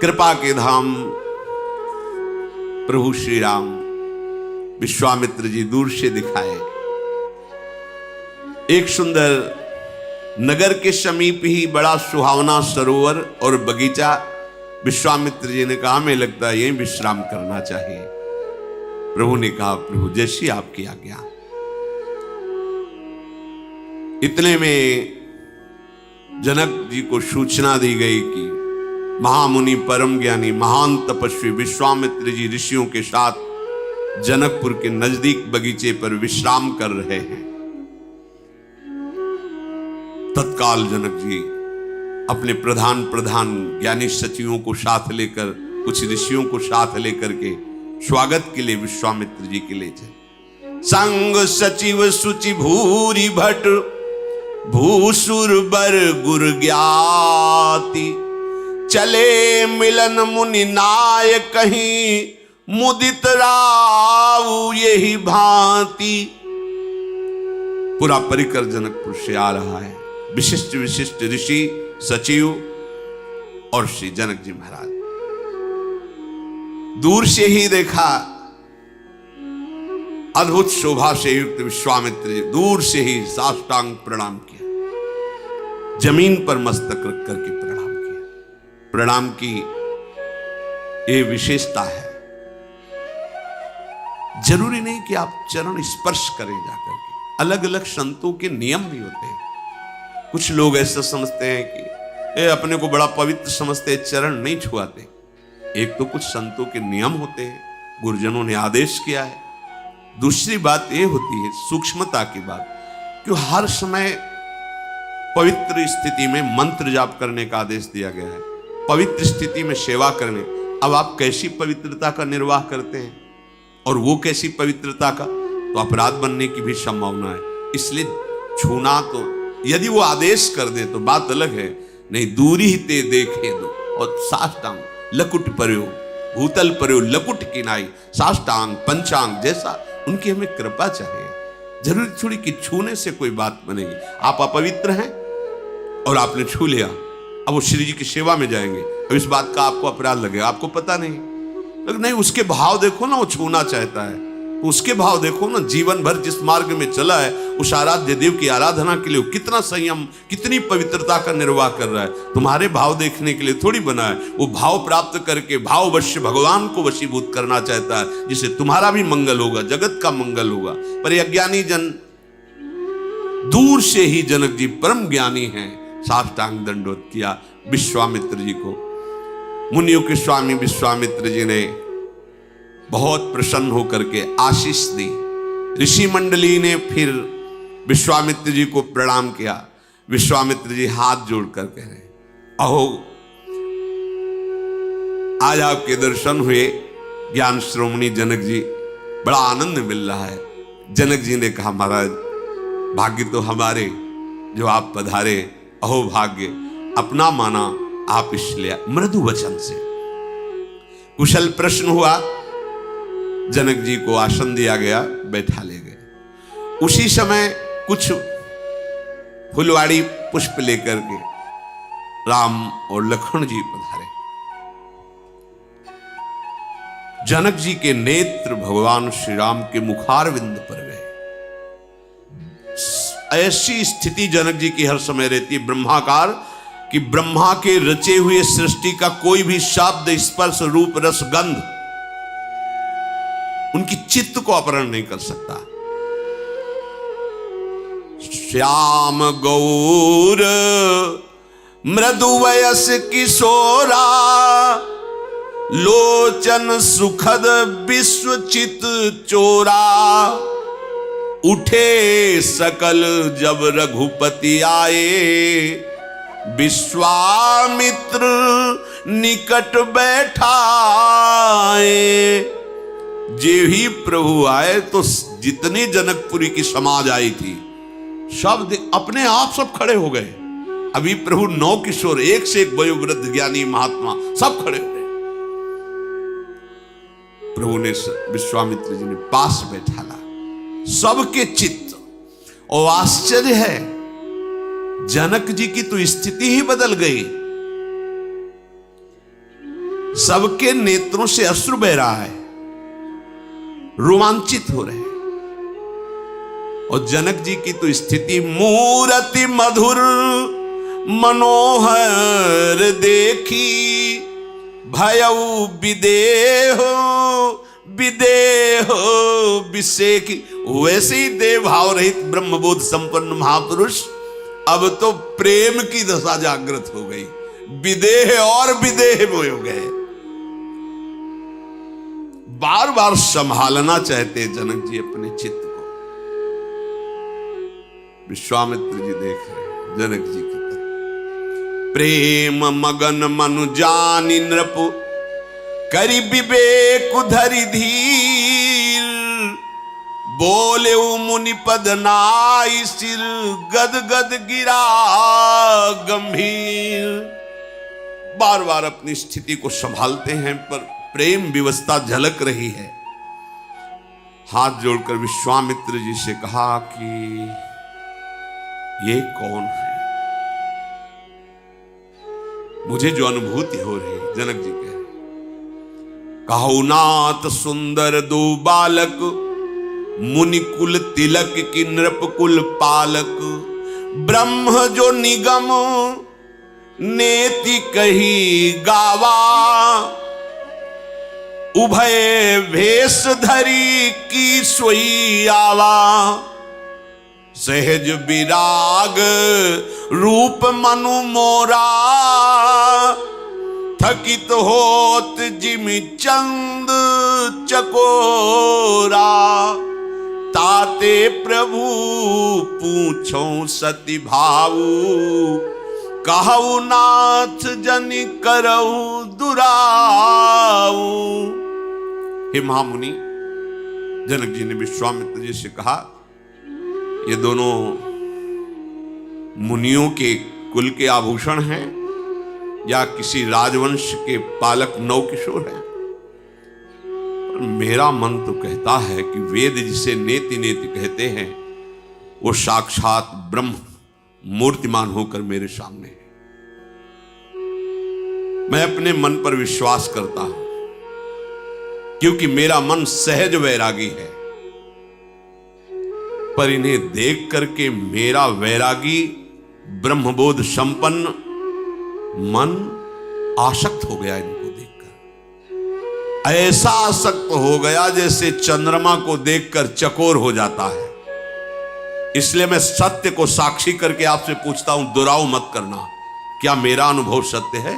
कृपा के धाम प्रभु श्री राम विश्वामित्र जी दूर से दिखाए। एक सुंदर नगर के समीप ही बड़ा सुहावना सरोवर और बगीचा। विश्वामित्र जी ने कहा, हमें लगता है यहीं विश्राम करना चाहिए। प्रभु ने कहा, प्रभु जैसी आपकी आज्ञा। इतने में जनक जी को सूचना दी गई कि महामुनि परम ज्ञानी महान तपस्वी विश्वामित्र जी ऋषियों के साथ जनकपुर के नजदीक बगीचे पर विश्राम कर रहे हैं। तत्काल जनक जी अपने प्रधान ज्ञानी सचिवों को साथ लेकर, कुछ ऋषियों को साथ लेकर के स्वागत के लिए विश्वामित्र जी के लिए चले। संग सचिव सुचि भूरि भट भूसुर बर गुर ज्ञाति, चले मिलन मुनि नाय कहीं मुदित राव यही भांति। पूरा परिकर जनकपुर से आ रहा है। विशिष्ट विशिष्ट ऋषि, सचिव और श्री जनक जी महाराज। दूर से ही देखा अद्भुत शोभा से युक्त विश्वामित्र जी, दूर से ही साष्टांग प्रणाम किया, जमीन पर मस्तक रख करके प्रणाम किया। प्रणाम की ये विशेषता है। जरूरी नहीं कि आप चरण स्पर्श करें जाकर के, अलग अलग संतों के नियम भी होते हैं। कुछ लोग ऐसा समझते हैं कि ये अपने को बड़ा पवित्र समझते हैं, चरण नहीं छुआते। एक तो कुछ संतों के नियम होते हैं, गुरुजनों ने आदेश किया है। दूसरी बात ये होती है सूक्ष्मता की बात, कि हर समय पवित्र स्थिति में मंत्र जाप करने का आदेश दिया गया है, पवित्र स्थिति में सेवा करने। अब आप कैसी पवित्रता का निर्वाह करते हैं? और वो कैसी पवित्रता का, तो अपराध बनने की भी संभावना है। इसलिए छूना तो यदि वो आदेश कर दे तो बात अलग है, नहीं दूरी ही ते देखे दो। और साष्टांग लकुट पर्यो भूतल पर्यो लकुट किनाई, साष्टांग पंचांग जैसा उनकी हमें कृपा चाहिए। जरूरी थोड़ी कि छूने से कोई बात बनेगी। आप अपवित्र हैं और आपने छू लिया, अब वो श्री जी की सेवा में जाएंगे, अब इस बात का आपको अपराध लगेगा, आपको पता नहीं। लेकिन नहीं, उसके भाव देखो ना, वो छूना चाहता है, उसके भाव देखो ना। जीवन भर जिस मार्ग में चला है, उस आराध्य देव की आराधना के लिए कितना संयम, कितनी पवित्रता का निर्वाह कर रहा है। तुम्हारे भाव देखने के लिए थोड़ी बना है। वो भाव प्राप्त करके भाववश्य भगवान को वशीभूत करना चाहता है, जिससे तुम्हारा भी मंगल होगा, जगत का मंगल होगा। पर अज्ञानी जन दूर से ही जनक जी परम ज्ञानी हैं, साष्टांग दंडवत किया विश्वामित्र जी को। मुनियों के स्वामी विश्वामित्र जी ने बहुत प्रसन्न होकर के आशीष दी। ऋषि मंडली ने फिर विश्वामित्र जी को प्रणाम किया। विश्वामित्र जी हाथ जोड़ कर कह रहे, अहो आज आपके दर्शन हुए ज्ञान श्रोमणी जनक जी, बड़ा आनंद मिल रहा है। जनक जी ने कहा, महाराज भाग्य तो हमारे जो आप पधारे, अहो भाग्य अपना माना आप इसलिए। मृदु वचन से कुशल प्रश्न हुआ, जनक जी को आसन दिया गया, बैठा ले गए। उसी समय कुछ फुलवाड़ी पुष्प लेकर के राम और लक्ष्मण जी पधारे। जनक जी के नेत्र भगवान श्री राम के मुखारविंद पर गए। ऐसी स्थिति जनक जी की हर समय रहती है ब्रह्माकार, कि ब्रह्मा के रचे हुए सृष्टि का कोई भी शब्द, स्पर्श, रूप, रस, गंध उनकी चित्त को अपहरण नहीं कर सकता। श्याम गौर मृदु वयस किशोरा, लोचन सुखद विश्वचित चोरा। उठे सकल जब रघुपति आए, विश्वामित्र निकट बैठाए। जे ही प्रभु आए तो जितनी जनकपुरी की समाज आई थी, सब अपने आप सब खड़े हो गए। अभी प्रभु 9 किशोर, एक से एक वयोवृद्ध ज्ञानी महात्मा सब खड़े हो गए। प्रभु ने विश्वामित्र जी ने पास बैठाला, सबके चित्त। और आश्चर्य है, जनक जी की तो स्थिति ही बदल गई। सबके नेत्रों से अश्रु बह रहा है, रोमांचित हो रहे। और जनक जी की तो स्थिति, मूरति मधुर मनोहर देखी, भयउ विदेहो विदेहो विषेकी। वैसे ही देव भाव रहित ब्रह्मबोध संपन्न महापुरुष अब तो प्रेम की दशा जागृत हो गई, विदेह और विदेह में हो गए। बार बार संभालना चाहते जनक जी अपने चित्त को। विश्वामित्र जी देख रहे जनक जी की तरफ। प्रेम मगन मनु जानि नृप, करि विवेक धरि धीर। बोले मुनि पद नाई, सिर गद गद गिरा गंभीर। बार बार अपनी स्थिति को संभालते हैं, पर प्रेम व्यवस्था झलक रही है। हाथ जोड़कर विश्वामित्र जी से कहा कि ये कौन है? मुझे जो अनुभूति हो रही, जनक जी कह रहे, कहु नाथ सुंदर दो बालक, मुनि कुल तिलक की नृप कुल पालक। ब्रह्म जो निगम नेति कही गावा, उभय भेष धरी की सोई आवा। सहज विराग रूप मनु मोरा, थकित होत जिमि चंद चकोरा। ताते प्रभु पूछो सती भाऊ, कहु नाथ जनि करऊ दुराऊ। हे महामुनि, जनक जी ने विश्वामित्र जी से कहा, ये दोनों मुनियों के कुल के आभूषण हैं या किसी राजवंश के पालक नवकिशोर हैं? पर मेरा मन तो कहता है कि वेद जिसे नेति नेति कहते हैं वो साक्षात ब्रह्म मूर्तिमान होकर मेरे सामने है। मैं अपने मन पर विश्वास करता हूं क्योंकि मेरा मन सहज वैरागी है, पर इन्हें देख करके मेरा वैरागी ब्रह्मबोध संपन्न मन आसक्त हो गया। इनको देखकर ऐसा आसक्त हो गया जैसे चंद्रमा को देखकर चकोर हो जाता है। इसलिए मैं सत्य को साक्षी करके आपसे पूछता हूं, दुराव मत करना, क्या मेरा अनुभव सत्य है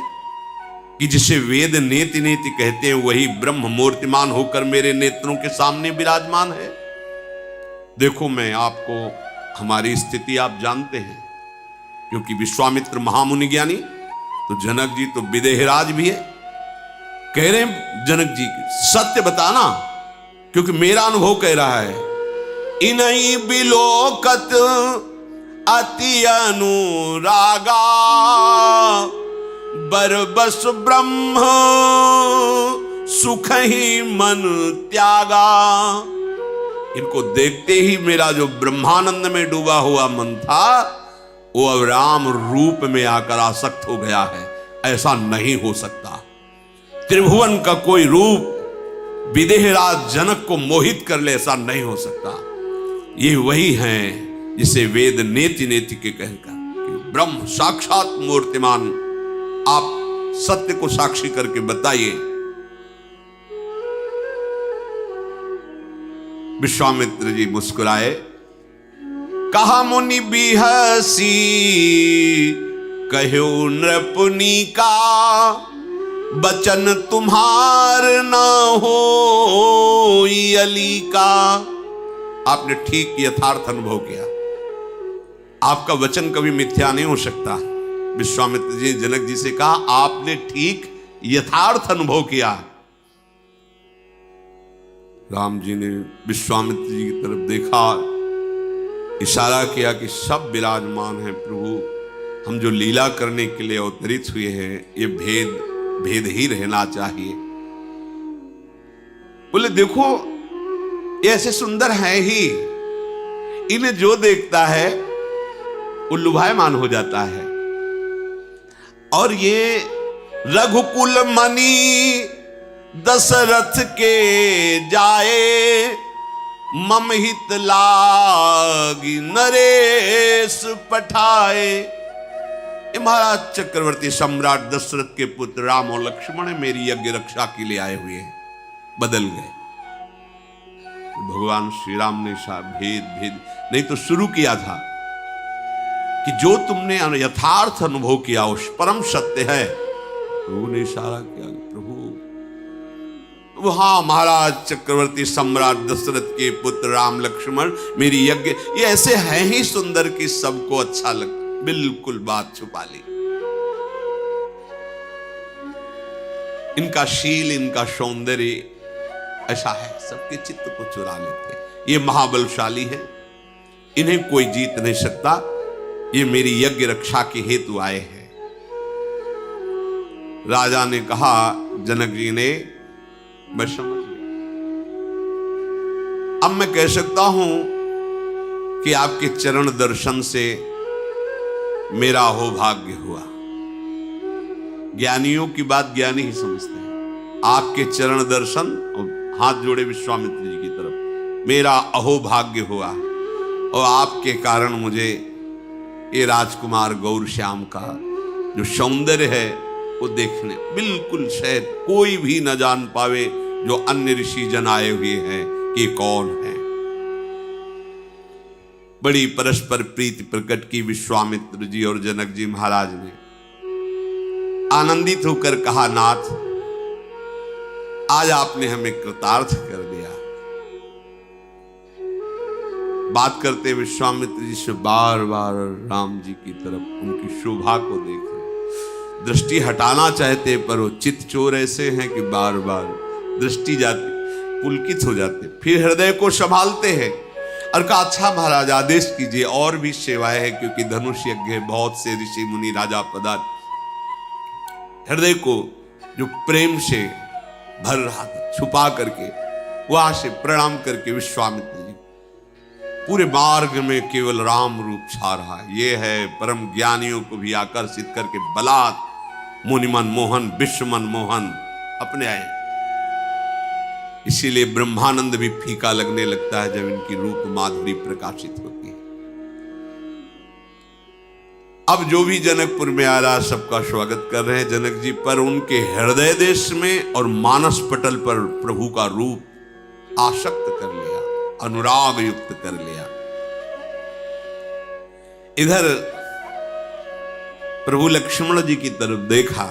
कि जिसे वेद नेति नेति कहते हैं वही ब्रह्म मूर्तिमान होकर मेरे नेत्रों के सामने विराजमान है? देखो, मैं आपको हमारी स्थिति आप जानते हैं, क्योंकि विश्वामित्र महामुनि ज्ञानी, तो जनक जी तो विदेहराज भी है। कह रहे हैं जनक जी सत्य बताना, क्योंकि मेरा अनुभव कह रहा है, इन्हीं बिलोकत अति अनुरागा बरबस ब्रह्म सुख ही मन त्यागा। इनको देखते ही मेरा जो ब्रह्मानंद में डूबा हुआ मन था वो अब राम रूप में आकर आसक्त हो गया है। ऐसा नहीं हो सकता। त्रिभुवन का कोई रूप विदेहराज जनक को मोहित कर ले, ऐसा नहीं हो सकता। ये वही हैं जिसे वेद नेति नेति के कहकर ब्रह्म साक्षात मूर्तिमान। आप सत्य को साक्षी करके बताइए। विश्वामित्र जी मुस्कुराए, कहा मुनि बिहसी कहो नृपुनि का, बचन तुम्हार न हो अली का। आपने ठीक यथार्थ अनुभव किया, आपका वचन कभी मिथ्या नहीं हो सकता। विश्वामित्र जी जनक जी से कहा, आपने ठीक यथार्थ अनुभव किया। राम जी ने विश्वामित्र जी की तरफ देखा, इशारा किया कि सब विराजमान हैं प्रभु, हम जो लीला करने के लिए अवतरित हुए हैं ये भेद ही रहना चाहिए। बोले देखो ये ऐसे सुंदर हैं ही, इन्हें जो देखता है वो लुभायमान हो जाता है। और ये रघुकुल मणि दशरथ के जाए, मम हित लागी नरेश पठाए। महाराज चक्रवर्ती सम्राट दशरथ के पुत्र राम और लक्ष्मण मेरी यज्ञ रक्षा के लिए आए हुए हैं। बदल गए। भगवान श्री राम ने भेद नहीं तो शुरू किया था कि जो तुमने यथार्थ अनुभव किया उस परम सत्य है। प्रभु ने इशारा किया, प्रभु हाँ महाराज चक्रवर्ती सम्राट दशरथ के पुत्र राम लक्ष्मण मेरी यज्ञ ये ऐसे हैं ही सुंदर कि सबको अच्छा लग। बिल्कुल बात छुपा ली। इनका शील, इनका सौंदर्य ऐसा है, सबके चित्त को चुरा लेते। ये महाबलशाली है, इन्हें कोई जीत नहीं सकता। ये मेरी यज्ञ रक्षा के हेतु आए हैं। राजा ने कहा, जनक जी ने, मैं समझ गया। अब मैं कह सकता हूं कि आपके चरण दर्शन से मेरा अहोभाग्य हुआ। ज्ञानियों की बात ज्ञानी ही समझते हैं। आपके चरण दर्शन और हाथ जोड़े विश्वामित्र जी की तरफ, मेरा अहोभाग्य हुआ और आपके कारण मुझे ये राजकुमार गौरश्याम का जो सौंदर्य है वो देखने बिल्कुल शायद कोई भी न जान पावे जो अन्य ऋषि जन आए हुए हैं कि कौन है। बड़ी परस्पर प्रीति प्रकट की विश्वामित्र जी और जनक जी महाराज ने। आनंदित होकर कहा, नाथ आज आपने हमें कृतार्थ कर दिया। बात करते विश्वामित्र जी से बार बार राम जी की तरफ उनकी शोभा को देख रहे, दृष्टि हटाना चाहते पर वो चित चोर ऐसे हैं कि बार बार दृष्टि जाती। पुलकित हो जाते, फिर हृदय को संभालते हैं और कहा अच्छा महाराज आदेश कीजिए, और भी सेवाएं है, क्योंकि धनुष यज्ञ है, बहुत से ऋषि मुनि राजा पदार्थ। हृदय को जो प्रेम से भर रहा था छुपा करके, वहां से प्रणाम करके विश्वामित्र जी पूरे मार्ग में केवल राम रूप छा रहा है। ये है परम ज्ञानियों को भी आकर्षित करके बलात् मुनिमन मोहन विश्वमन मोहन अपने आए। इसीलिए ब्रह्मानंद भी फीका लगने लगता है जब इनकी रूप माधुरी प्रकाशित होती है। अब जो भी जनकपुर में आ रहा सबका स्वागत कर रहे हैं जनक जी, पर उनके हृदय देश में और मानस पटल पर प्रभु का रूप आसक्त कर लिया, अनुराग युक्त कर लिया। इधर प्रभु लक्ष्मण जी की तरफ देखा,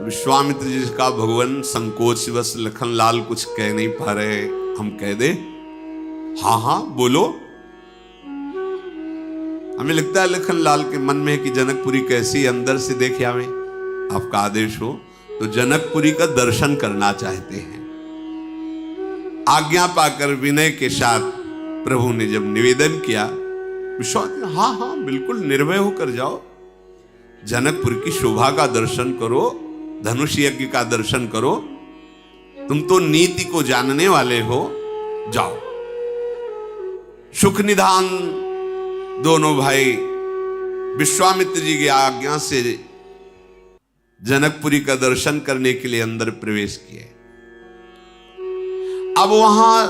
विश्वामित्र जी का भगवान संकोचवश लखन लाल कुछ कह नहीं पा रहे, हम कह दे? हाँ हाँ बोलो। हमें लगता है लखन लाल के मन में है कि जनकपुरी कैसी अंदर से देखे आवे। आपका आदेश हो तो जनकपुरी का दर्शन करना चाहते हैं। आज्ञा पाकर विनय के साथ प्रभु ने जब निवेदन किया, विश्वामित्र हाँ हाँ बिल्कुल निर्भय होकर जाओ, जनकपुर की शोभा का दर्शन करो, धनुष यज्ञ का दर्शन करो, तुम तो नीति को जानने वाले हो, जाओ। सुख निधान दोनों भाई विश्वामित्र जी की आज्ञा से जनकपुरी का दर्शन करने के लिए अंदर प्रवेश किए। अब वहां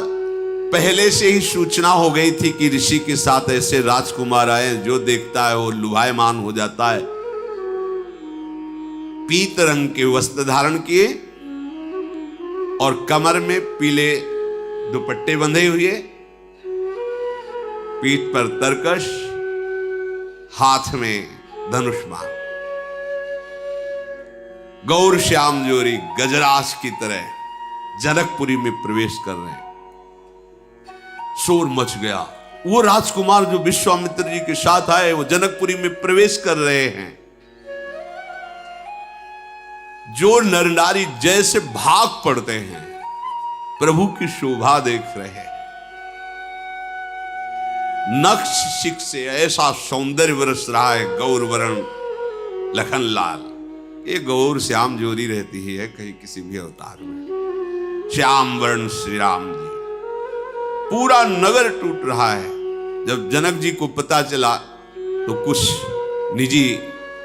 पहले से ही सूचना हो गई थी कि ऋषि के साथ ऐसे राजकुमार आए, जो देखता है वो लुभायमान हो जाता है। पीत रंग के वस्त्र धारण किए और कमर में पीले दुपट्टे बंधे हुए, पीठ पर तरकश, हाथ में धनुष बाण, गौर श्याम जोरी गजराज की तरह जनकपुरी में प्रवेश कर रहे हैं। शोर मच गया। वो राजकुमार जो विश्वामित्र जी के साथ आए वो जनकपुरी में प्रवेश कर रहे हैं। जो नर नारी जैसे भाग पड़ते हैं, प्रभु की शोभा देख रहे हैं। नक्श शिख से ऐसा सौंदर्य बरस रहा है गौर वर्ण लखन लाल। ये गौर श्याम जोरी रहती है कहीं किसी भी अवतार में। श्याम वर्ण श्री राम जी, पूरा नगर टूट रहा है। जब जनक जी को पता चला तो कुछ निजी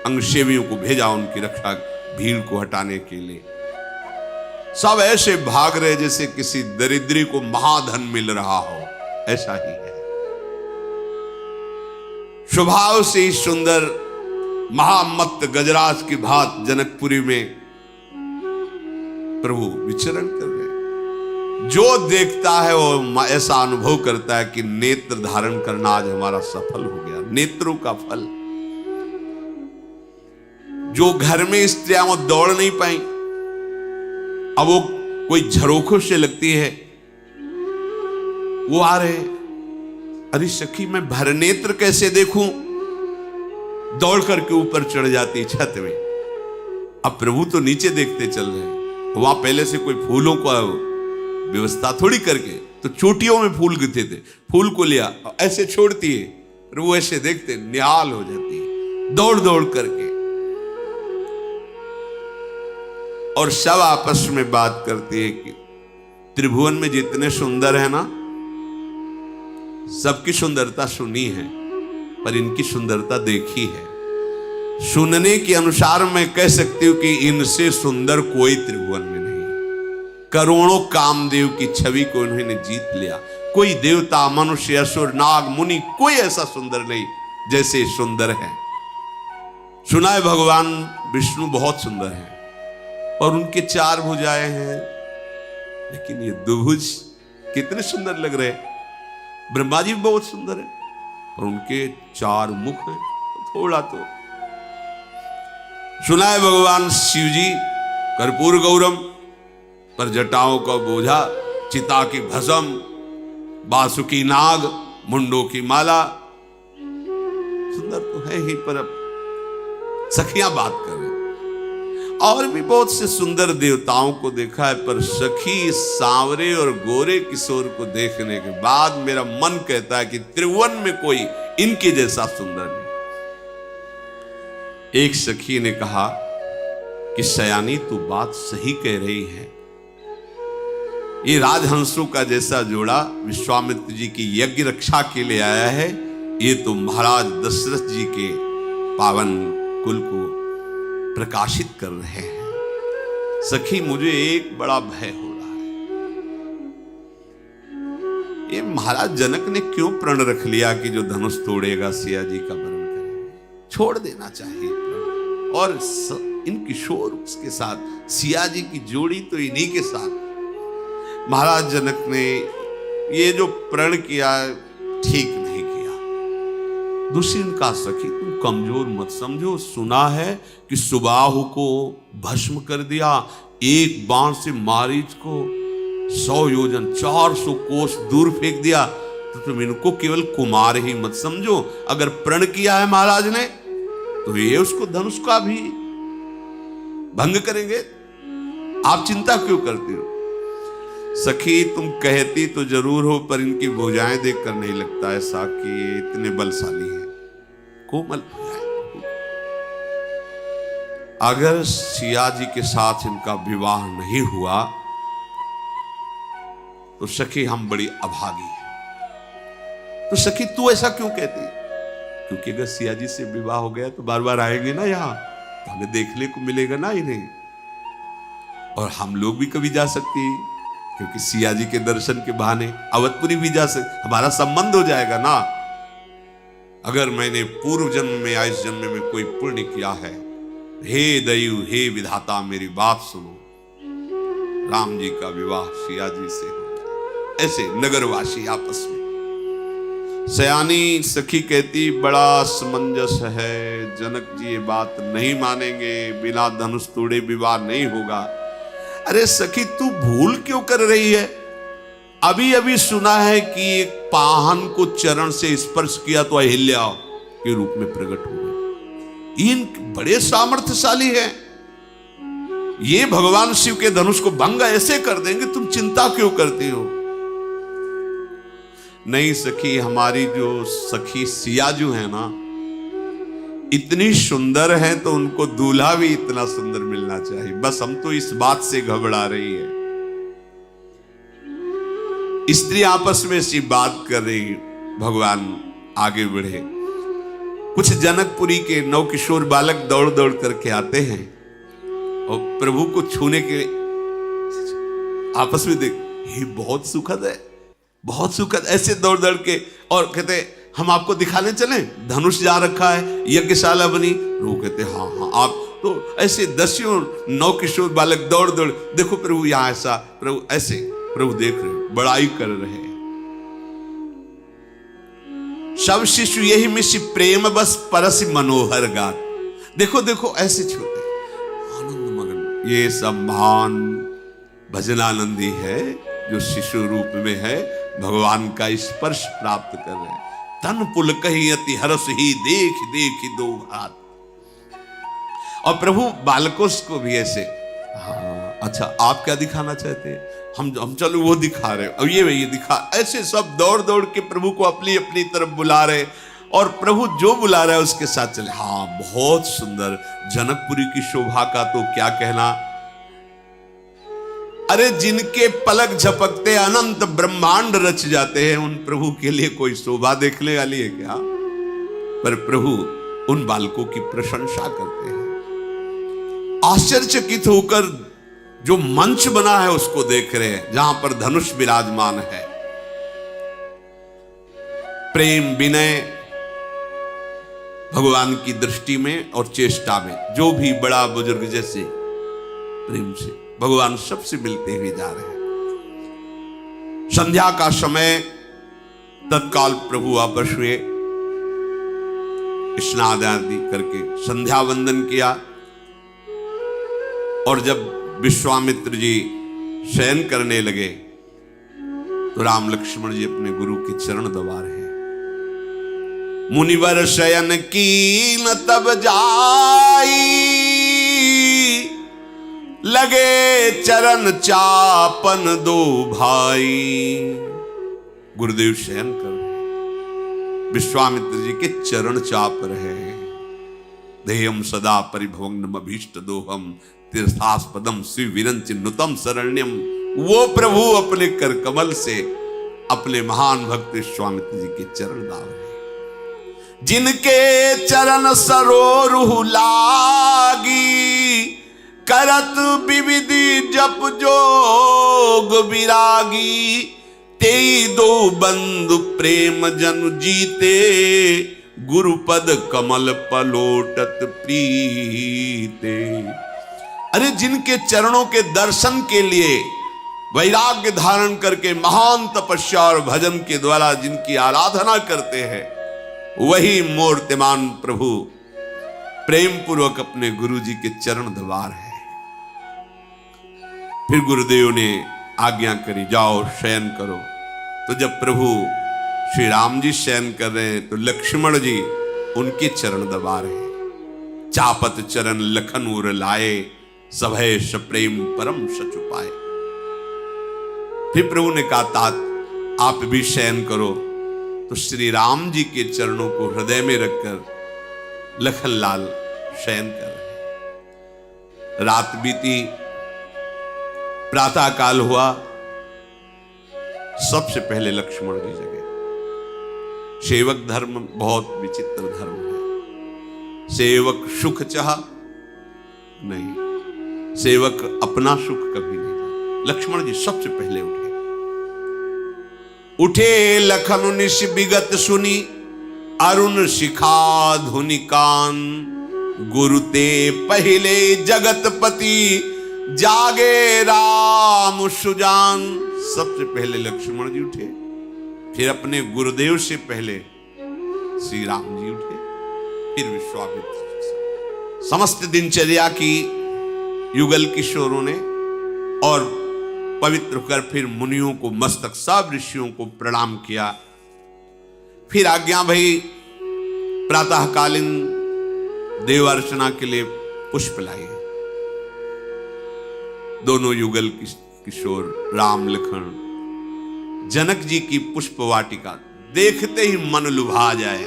अंगसेवियों को भेजा उनकी रक्षा, भीड़ को हटाने के लिए। सब ऐसे भाग रहे जैसे किसी दरिद्री को महाधन मिल रहा हो, ऐसा ही है। स्वभाव से ही सुंदर महामत्त गजराज की भात जनकपुरी में प्रभु विचरण कर रहे। जो देखता है वो ऐसा अनुभव करता है कि नेत्र धारण करना आज हमारा सफल हो गया, नेत्रों का फल। जो घर में स्त्रियां वो दौड़ नहीं पाई, अब वो कोई झरोखों से लगती है, वो आ रहे, अरे सखी मैं भरनेत्र कैसे देखूं, दौड़ करके ऊपर चढ़ जाती छत में। अब प्रभु तो नीचे देखते चल रहे, वहां पहले से कोई फूलों का व्यवस्था थोड़ी करके, तो चोटियों में फूल गिरते थे, फूल को लिया ऐसे छोड़ती है, प्रभु ऐसे देखते निहाल हो जाती है दौड़ दौड़ करके। और सब आपस में बात करते हैं कि त्रिभुवन में जितने सुंदर है ना, सबकी सुंदरता सुनी है पर इनकी सुंदरता देखी है। सुनने के अनुसार मैं कह सकती हूं कि इनसे सुंदर कोई त्रिभुवन में नहीं। करोड़ों कामदेव की छवि को इन्होंने जीत लिया। कोई देवता, मनुष्य, असुर, नाग, मुनि, कोई ऐसा सुंदर नहीं जैसे सुंदर है। सुना है भगवान विष्णु बहुत सुंदर है और उनके 4 भुजाएं हैं, लेकिन ये दुभुज कितने सुंदर लग रहे हैं। ब्रह्मा जी बहुत सुंदर है और उनके 4 मुख हैं, थोड़ा तो। सुना है भगवान शिव जी कर्पूर गौरम, पर जटाओं का बोझा, चिता की भस्म, बासुकी नाग, मुंडों की माला। सुंदर तो है ही, पर अब सखियां बात कर रहे। और भी बहुत से सुंदर देवताओं को देखा है, पर सखी सांवरे और गोरे किशोर को देखने के बाद मेरा मन कहता है कि त्रिभुवन में कोई इनके जैसा सुंदर नहीं। एक सखी ने कहा कि सयानी तू बात सही कह रही है, ये राजहंसों का जैसा जोड़ा विश्वामित्र जी की यज्ञ रक्षा के लिए आया है, ये तो महाराज दशरथ जी के पावन कुल को प्रकाशित कर रहे हैं। सखी मुझे एक बड़ा भय हो रहा है, ये महाराज जनक ने क्यों प्रण रख लिया कि जो धनुष तोड़ेगा सिया जी का वरण करेगा? छोड़ देना चाहिए प्रण। और इन किशोर उसके साथ, सिया जी की जोड़ी तो इन्हीं के साथ। महाराज जनक ने ये जो प्रण किया ठीक नहीं किया। दूसरी ने कहा सखी तुम कमजोर मत समझो, सुना है कि सुबाहु को भस्म कर दिया, एक बाण से मारीच को 100 योजन 400 कोस दूर फेंक दिया, तो तुम इनको केवल कुमार ही मत समझो। अगर प्रण किया है महाराज ने तो ये उसको धनुष का भी भंग करेंगे, आप चिंता क्यों करती हो? सखी तुम कहती तो जरूर हो, पर इनकी भुजाएं देखकर नहीं लगता ऐसा कि ये इतने बलशाली हैं, कोमल भुजाएं। अगर सिया जी के साथ इनका विवाह नहीं हुआ तो सखी हम बड़ी अभागी हैं। तो सखी तू ऐसा क्यों कहती? क्योंकि अगर सिया जी से विवाह हो गया तो बार बार आएंगे ना यहाँ, तो हमें देखने को मिलेगा ना इन्हें, और हम लोग भी कभी जा सकते हैं, क्योंकि सिया जी के दर्शन के बहाने अवधपुरी भी जा सकते, हमारा संबंध हो जाएगा ना। अगर मैंने पूर्व जन्म में या इस जन्म में कोई पुण्य किया है, हे दयु हे विधाता मेरी बात सुनो, राम जी का विवाह सिया जी से हो जाए। ऐसे नगरवासी आपस में। सयानी सखी कहती बड़ा असमंजस है, जनक जी ये बात नहीं मानेंगे, बिना धनुष तोड़े विवाह नहीं होगा। अरे सखी तू भूल क्यों कर रही है? अभी अभी सुना है कि एक पाहन को चरण से स्पर्श किया तो अहिल्या के रूप में प्रकट हो गए। इन बड़े सामर्थ्यशाली हैं, ये भगवान शिव के धनुष को भंग ऐसे कर देंगे, तुम चिंता क्यों करती हो? नहीं सखी, हमारी जो सखी सियाजू है ना, इतनी सुंदर है तो उनको दूल्हा भी इतना सुंदर मिलना चाहिए। बस हम तो इस बात से घबरा रही है। स्त्री आपस में ऐसी बात कर रही, भगवान आगे बढ़े। कुछ जनकपुरी के नवकिशोर बालक दौड़ दौड़ करके आते हैं और प्रभु को छूने के आपस में देख, ये बहुत सुखद है, बहुत सुखद, ऐसे दौड़ दौड़ के, और कहते हम आपको दिखाने चले, धनुष जा रखा है, यज्ञशाला बनी। वो कहते हाँ हाँ आप तो ऐसे दसियों नवकिशोर बालक दौड़ दौड़, देखो प्रभु यहाँ ऐसा, प्रभु ऐसे, प्रभु देख रहे, बड़ाई कर रहे हैं। सब शिशु यही मिशी प्रेम बस परस मनोहर गात। देखो देखो ऐसे छूते आनंद मगन। ये सब महान भजनानंदी है जो शिशु रूप में है, भगवान का स्पर्श प्राप्त कर रहे हैं। तन पुलकहि अति हर्ष ही देख देख दो हाथ। और प्रभु बालकों को भी ऐसे, हाँ अच्छा आप क्या दिखाना चाहते हैं, हम चलो वो दिखा रहे, और ये दिखा, ऐसे सब दौड़ दौड़ के प्रभु को अपनी अपनी तरफ बुला रहे, और प्रभु जो बुला रहा है उसके साथ चले। हाँ बहुत सुंदर, जनकपुरी की शोभा का तो क्या कहना। अरे जिनके पलक झपकते अनंत ब्रह्मांड रच जाते हैं, उन प्रभु के लिए कोई शोभा देखने वाली है क्या? पर प्रभु उन बालकों की प्रशंसा करते हैं। आश्चर्यचकित होकर जो मंच बना है उसको देख रहे हैं, जहां पर धनुष विराजमान है। प्रेम विनय भगवान की दृष्टि में और चेष्टा में, जो भी बड़ा बुजुर्ग जैसे प्रेम से भगवान सबसे मिलते हुए जा रहे हैं। संध्या का समय, तत्काल प्रभु वापस हुए, स्नान आदि करके संध्या वंदन किया, और जब विश्वामित्र जी शयन करने लगे तो राम लक्ष्मण जी अपने गुरु के चरण दबा रहे हैं। मुनिवर शयन की न तब जाई, लगे चरण चापन दो भाई। गुरुदेव शयन कर रहे, विश्वामित्र जी के चरण चाप रहे हैं। देयम सदा परिभवग्नम अभीष्ट दोहम तीर्थास्पदम श्री विरंच नुतम शरण्यम। वो प्रभु अपने कर कमल से अपने महान भक्त विश्वामित्र जी के चरण दाव रहे, जिनके चरण सरोरुह लागी, करत विविधि जप जोग विरागी। तेई दो बंधु प्रेम जन जीते, गुरुपद कमल पलोटत प्रीते। अरे जिनके चरणों के दर्शन के लिए वैराग्य धारण करके महान तपस्या और भजन के द्वारा जिनकी आराधना करते हैं, वही मूर्तिमान प्रभु प्रेम पूर्वक अपने गुरु जी के चरण दबा रहे हैं। फिर गुरुदेव ने आज्ञा करी, जाओ शयन करो। तो जब प्रभु श्री राम जी शयन कर रहे हैं तो लक्ष्मण जी उनके चरण दबा रहे हैं। चापत चरण लखन उर लाए, सभय सप्रेम परम सच पाए। फिर प्रभु ने कहा, तात आप भी शयन करो। तो श्री राम जी के चरणों को हृदय में रखकर लखनलाल शयन कर रहे। रात बीती, प्रातः काल हुआ। सबसे पहले लक्ष्मण जी जगे। सेवक धर्म बहुत विचित्र धर्म है। सेवक सुख चाह नहीं, सेवक अपना सुख कभी नहीं चाहा। लक्ष्मण जी सबसे पहले उठे लखन निश विगत सुनी, अरुण शिखा धुनि कान। गुरु ते पहले जगतपति, जागे राम सुजान। सबसे पहले लक्ष्मण जी उठे, फिर अपने गुरुदेव से पहले श्री राम जी उठे, फिर विश्वामित्र। समस्त दिनचर्या की युगल किशोरों ने और पवित्र कर फिर मुनियों को मस्तक, सब ऋषियों को प्रणाम किया। फिर आज्ञा भई, प्रातःकालीन देव अर्चना के लिए पुष्प लाइए। दोनों युगल किशोर राम लखन जनक जी की पुष्प वाटिका देखते ही मन लुभा जाए।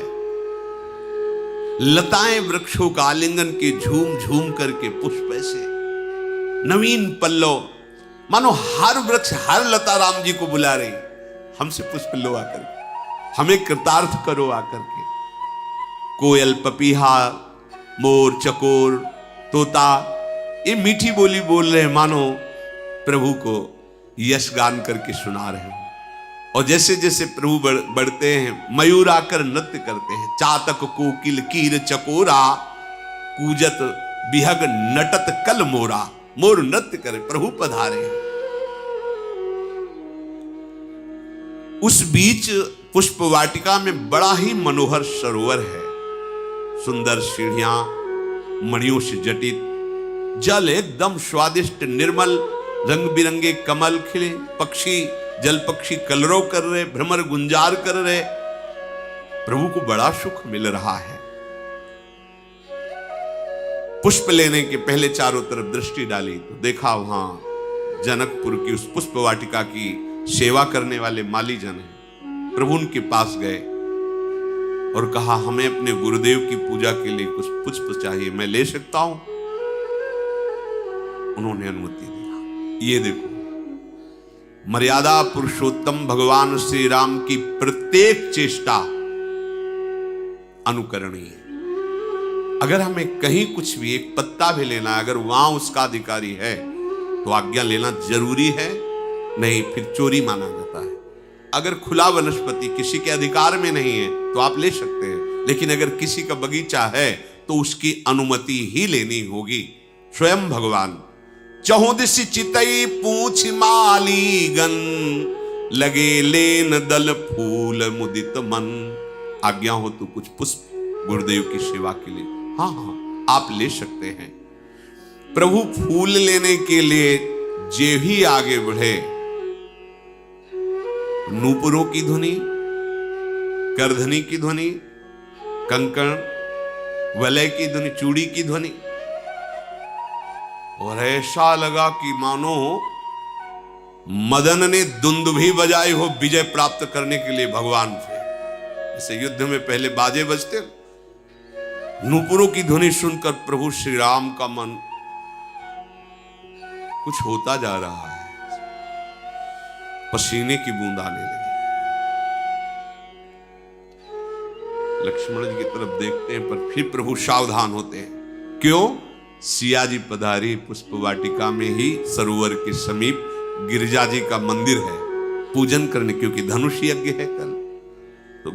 लताएं वृक्षों का आलिंगन के झूम झूम करके पुष्प ऐसे नवीन पल्लव, मानो हर वृक्ष हर लता राम जी को बुला रही, हमसे पुष्प लो आकर के, हमें कृतार्थ करो आकर के। कोयल, पपीहा, मोर, चकोर, तोता ये मीठी बोली बोल रहे, मानो प्रभु को यश गान करके सुना रहे हो। और जैसे जैसे प्रभु बढ़ते हैं, मयूर आकर नृत्य करते हैं। चातक कोकिल कीर चकोरा, कूजत बिहग नटत कल मोरा। मोर नृत्य करे, प्रभु पधारे। उस बीच पुष्प वाटिका में बड़ा ही मनोहर सरोवर है। सुंदर सीढ़ियां, मणियों से जटित जल, एकदम स्वादिष्ट निर्मल, रंग बिरंगे कमल खिले, पक्षी जल पक्षी कलरव कर रहे, भ्रमर गुंजार कर रहे। प्रभु को बड़ा सुख मिल रहा है। पुष्प लेने के पहले चारों तरफ दृष्टि डाली तो देखा वहां जनकपुर की उस पुष्प वाटिका की सेवा करने वाले माली जन हैं। प्रभु उनके पास गए और कहा, हमें अपने गुरुदेव की पूजा के लिए कुछ पुष्प चाहिए, मैं ले सकता हूं? उन्होंने अनुमति दिया। ये देखो, मर्यादा पुरुषोत्तम भगवान श्री राम की प्रत्येक चेष्टा अनुकरणीय है। अगर हमें कहीं कुछ भी एक पत्ता भी लेना है, अगर वहां उसका अधिकारी है तो आज्ञा लेना जरूरी है, नहीं फिर चोरी माना जाता है। अगर खुला वनस्पति किसी के अधिकार में नहीं है तो आप ले सकते हैं, लेकिन अगर किसी का बगीचा है तो उसकी अनुमति ही लेनी होगी। स्वयं भगवान चहुदिश चितई पूछ मालीगन, लगे लेन दल फूल मुदित मन। आज्ञा हो तो कुछ पुष्प गुरुदेव की सेवा के लिए, हाँ हाँ आप ले सकते हैं। प्रभु फूल लेने के लिए जे ही आगे बढ़े, नूपुरों की ध्वनि, करधनी की ध्वनि, कंकण वलय की ध्वनि, चूड़ी की ध्वनि, और ऐसा लगा कि मानो मदन ने दुंदुभी बजाई हो विजय प्राप्त करने के लिए भगवान से। जैसे युद्ध में पहले बाजे बजते, नूपुरों की ध्वनि सुनकर प्रभु श्री राम का मन कुछ होता जा रहा है, पसीने की बूंद आने लगी। लक्ष्मण जी की तरफ देखते हैं पर फिर प्रभु सावधान होते हैं। क्यों? सिया जी पधारी पुष्प वाटिका में ही सरोवर के समीप गिरिजा जी का मंदिर है, पूजन करने, क्योंकि धनुष यज्ञ है कल, तो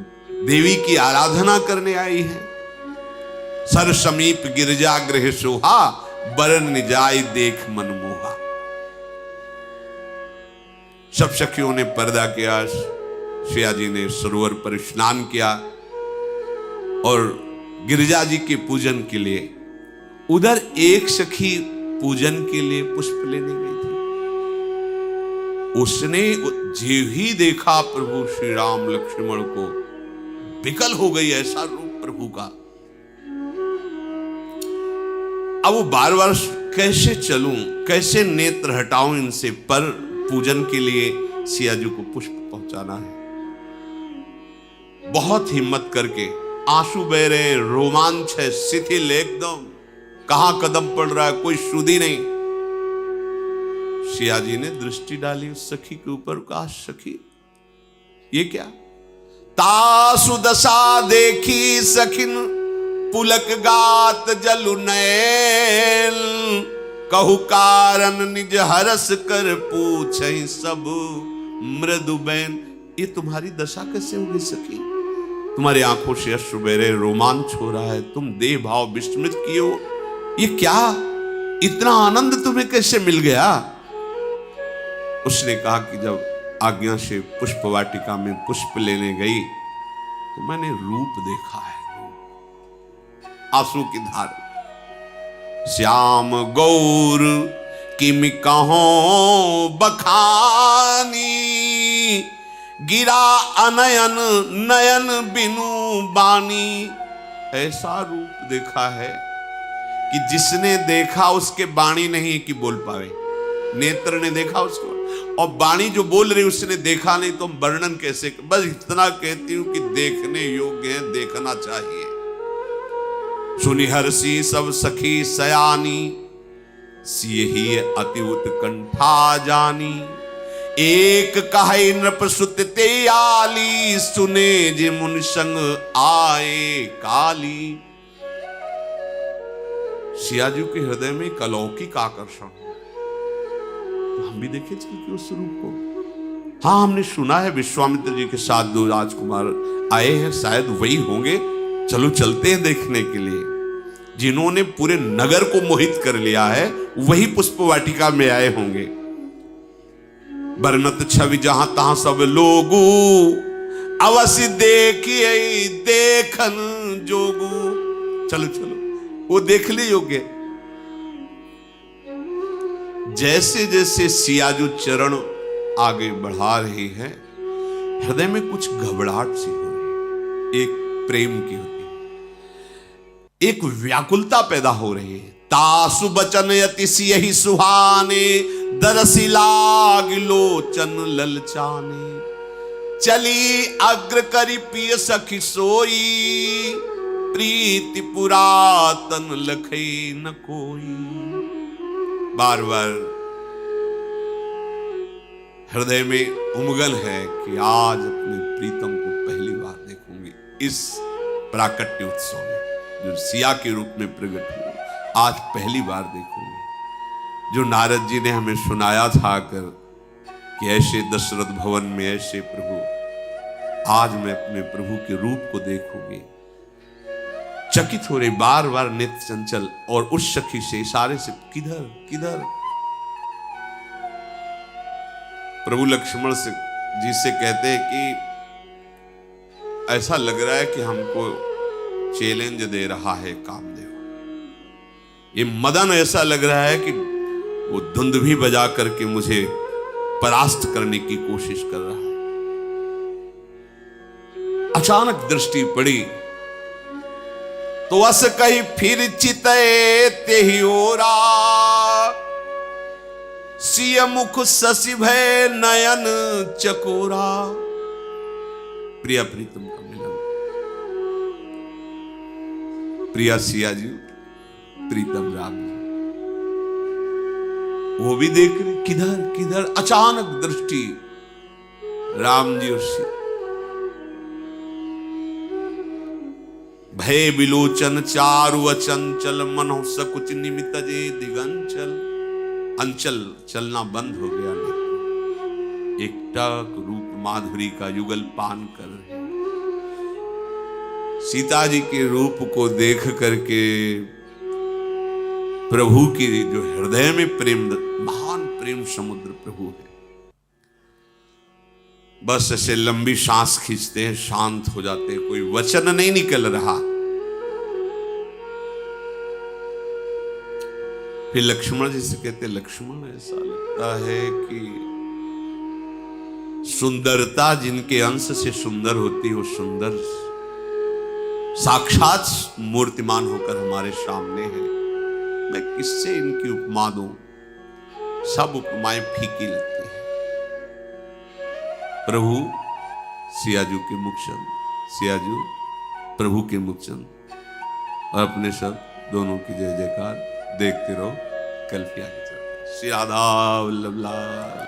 देवी की आराधना करने आई है। सर समीप गिरिजा गृह शोभा, बरन निजाय देख मनमोहा। सब सखियों ने पर्दा किया, सिया जी ने सरोवर पर स्नान किया और गिरिजा जी के पूजन के लिए उधर एक सखी पूजन के लिए पुष्प लेने गई थी। उसने जो ही देखा प्रभु श्री राम लक्ष्मण को, विकल हो गई, ऐसा रूप प्रभु का। अब वो बार बार कैसे चलूं, कैसे नेत्र हटाऊं इनसे, पर पूजन के लिए सिया जी को पुष्प पहुंचाना है। बहुत हिम्मत करके, आंसू बह रहे हैं, रोमांच है, शिथिल एकदम, कहां कदम पड़ रहा है, कोई सुधी नहीं। सिया जी ने दृष्टि डाली उस सखी के ऊपर, कहा सखी ये क्या? तासु दशा देखी सखिन पुलक गात जलु नैन, कहु कारण निज हरस कर पूछे सब मृदु बैन। ये तुम्हारी दशा कैसे होगी सखी? तुम्हारी आंखों से अश्रु बह रहे, रोमांच हो रहा है, तुम देह भाव विस्मृत किए हो, ये क्या? इतना आनंद तुम्हें कैसे मिल गया? उसने कहा कि जब आज्ञा से पुष्प वाटिका में पुष्प लेने गई तो मैंने रूप देखा है, आंसू की धार। श्याम गौर किमि कहों बखानी, गिरा अनयन नयन बिनु बानी। ऐसा रूप देखा है कि जिसने देखा उसके वाणी नहीं कि बोल पावे। नेत्र ने देखा उसको, और वाणी जो बोल रही उसने देखा नहीं, तो वर्णन कैसे? बस इतना कहती हूं कि देखने योग्य है, देखना चाहिए। सुनि हर्षी सब सखी सयानी, सियहि अति उत्कंठा जानी। एक कहे नृप सुत ते आली, सुने जे मुनि संग आए काली। सिया जी के हृदय में एक अलौकिक आकर्षण, तो हम भी देखे चल के उस रूप को। हाँ, हमने सुना है विश्वामित्र जी के साथ दो राजकुमार आए हैं, शायद वही होंगे। चलो चलते हैं देखने के लिए। जिन्होंने पूरे नगर को मोहित कर लिया है वही पुष्प वाटिका में आए होंगे। बरनत छवि जहां तहां सब लोगू, अवश्य देखिए देखन जोगू। चलो चलो, वो देखने योग्य। जैसे जैसे सियाजू चरण आगे बढ़ा रही है, हृदय में कुछ घबराहट सी हो रही है, एक प्रेम की होती है, एक व्याकुलता पैदा हो रही है। तासु बचन यति सियहि सुहाने, दरसि लाग लोचन ललचाने। चली अग्र करि पिय सखी सोई, प्रीति पुरातन लखै न कोई। बार बार हृदय में उमगल है कि आज अपने प्रीतम को पहली बार देखूंगी इस प्राकट्य उत्सव में, जो सिया के रूप में प्रकट हुआ। आज पहली बार देखूंगी। जो नारद जी ने हमें सुनाया था कर कि ऐसे दशरथ भवन में ऐसे प्रभु, आज मैं अपने प्रभु के रूप को देखूंगी। चकित हो रही, बार बार नित्य चंचल, और उस सखी से इशारे से किधर किधर। प्रभु लक्ष्मण से जी से कहते हैं कि ऐसा लग रहा है कि हमको चैलेंज दे रहा है कामदेव। ये मदन ऐसा लग रहा है कि वो धुंध भी बजा करके मुझे परास्त करने की कोशिश कर रहा है। अचानक दृष्टि पड़ी तो अस कही फिर चितए ते ही ओरा, सिय मुख शशि भय नयन चकोरा। प्रिया प्रीतम का मिलन, प्रिया सिया जी, प्रीतम राम जी, वो भी देख रहे किधर किधर, अचानक दृष्टि राम जी और सिया। भय विलोचन चारु अचंचल, मनो सकुच निमित जे दिगंचल। अंचल चलना बंद हो गया, लेकिन एकटक रूप माधुरी का युगल पान कर रहे। सीता जी के रूप को देख करके प्रभु की जो हृदय में प्रेम, महान प्रेम समुद्र प्रभु है, बस ऐसे लंबी सांस खींचते हैं, शांत हो जाते हैं, कोई वचन नहीं निकल रहा। फिर लक्ष्मण जी से कहते, लक्ष्मण ऐसा लगता है कि सुंदरता जिनके अंश से सुंदर होती है, वो सुंदर साक्षात मूर्तिमान होकर हमारे सामने है। मैं किससे इनकी उपमा दूं? सब उपमाएं फीकी लगती हैं। प्रभु सियाजू के मुखचंद, सियाजू प्रभु के मुखचंद, और अपने सब दोनों की जय जयकार देखते रहो। कल फिर आगे चलते। श्री राधा वल्लभ लाल।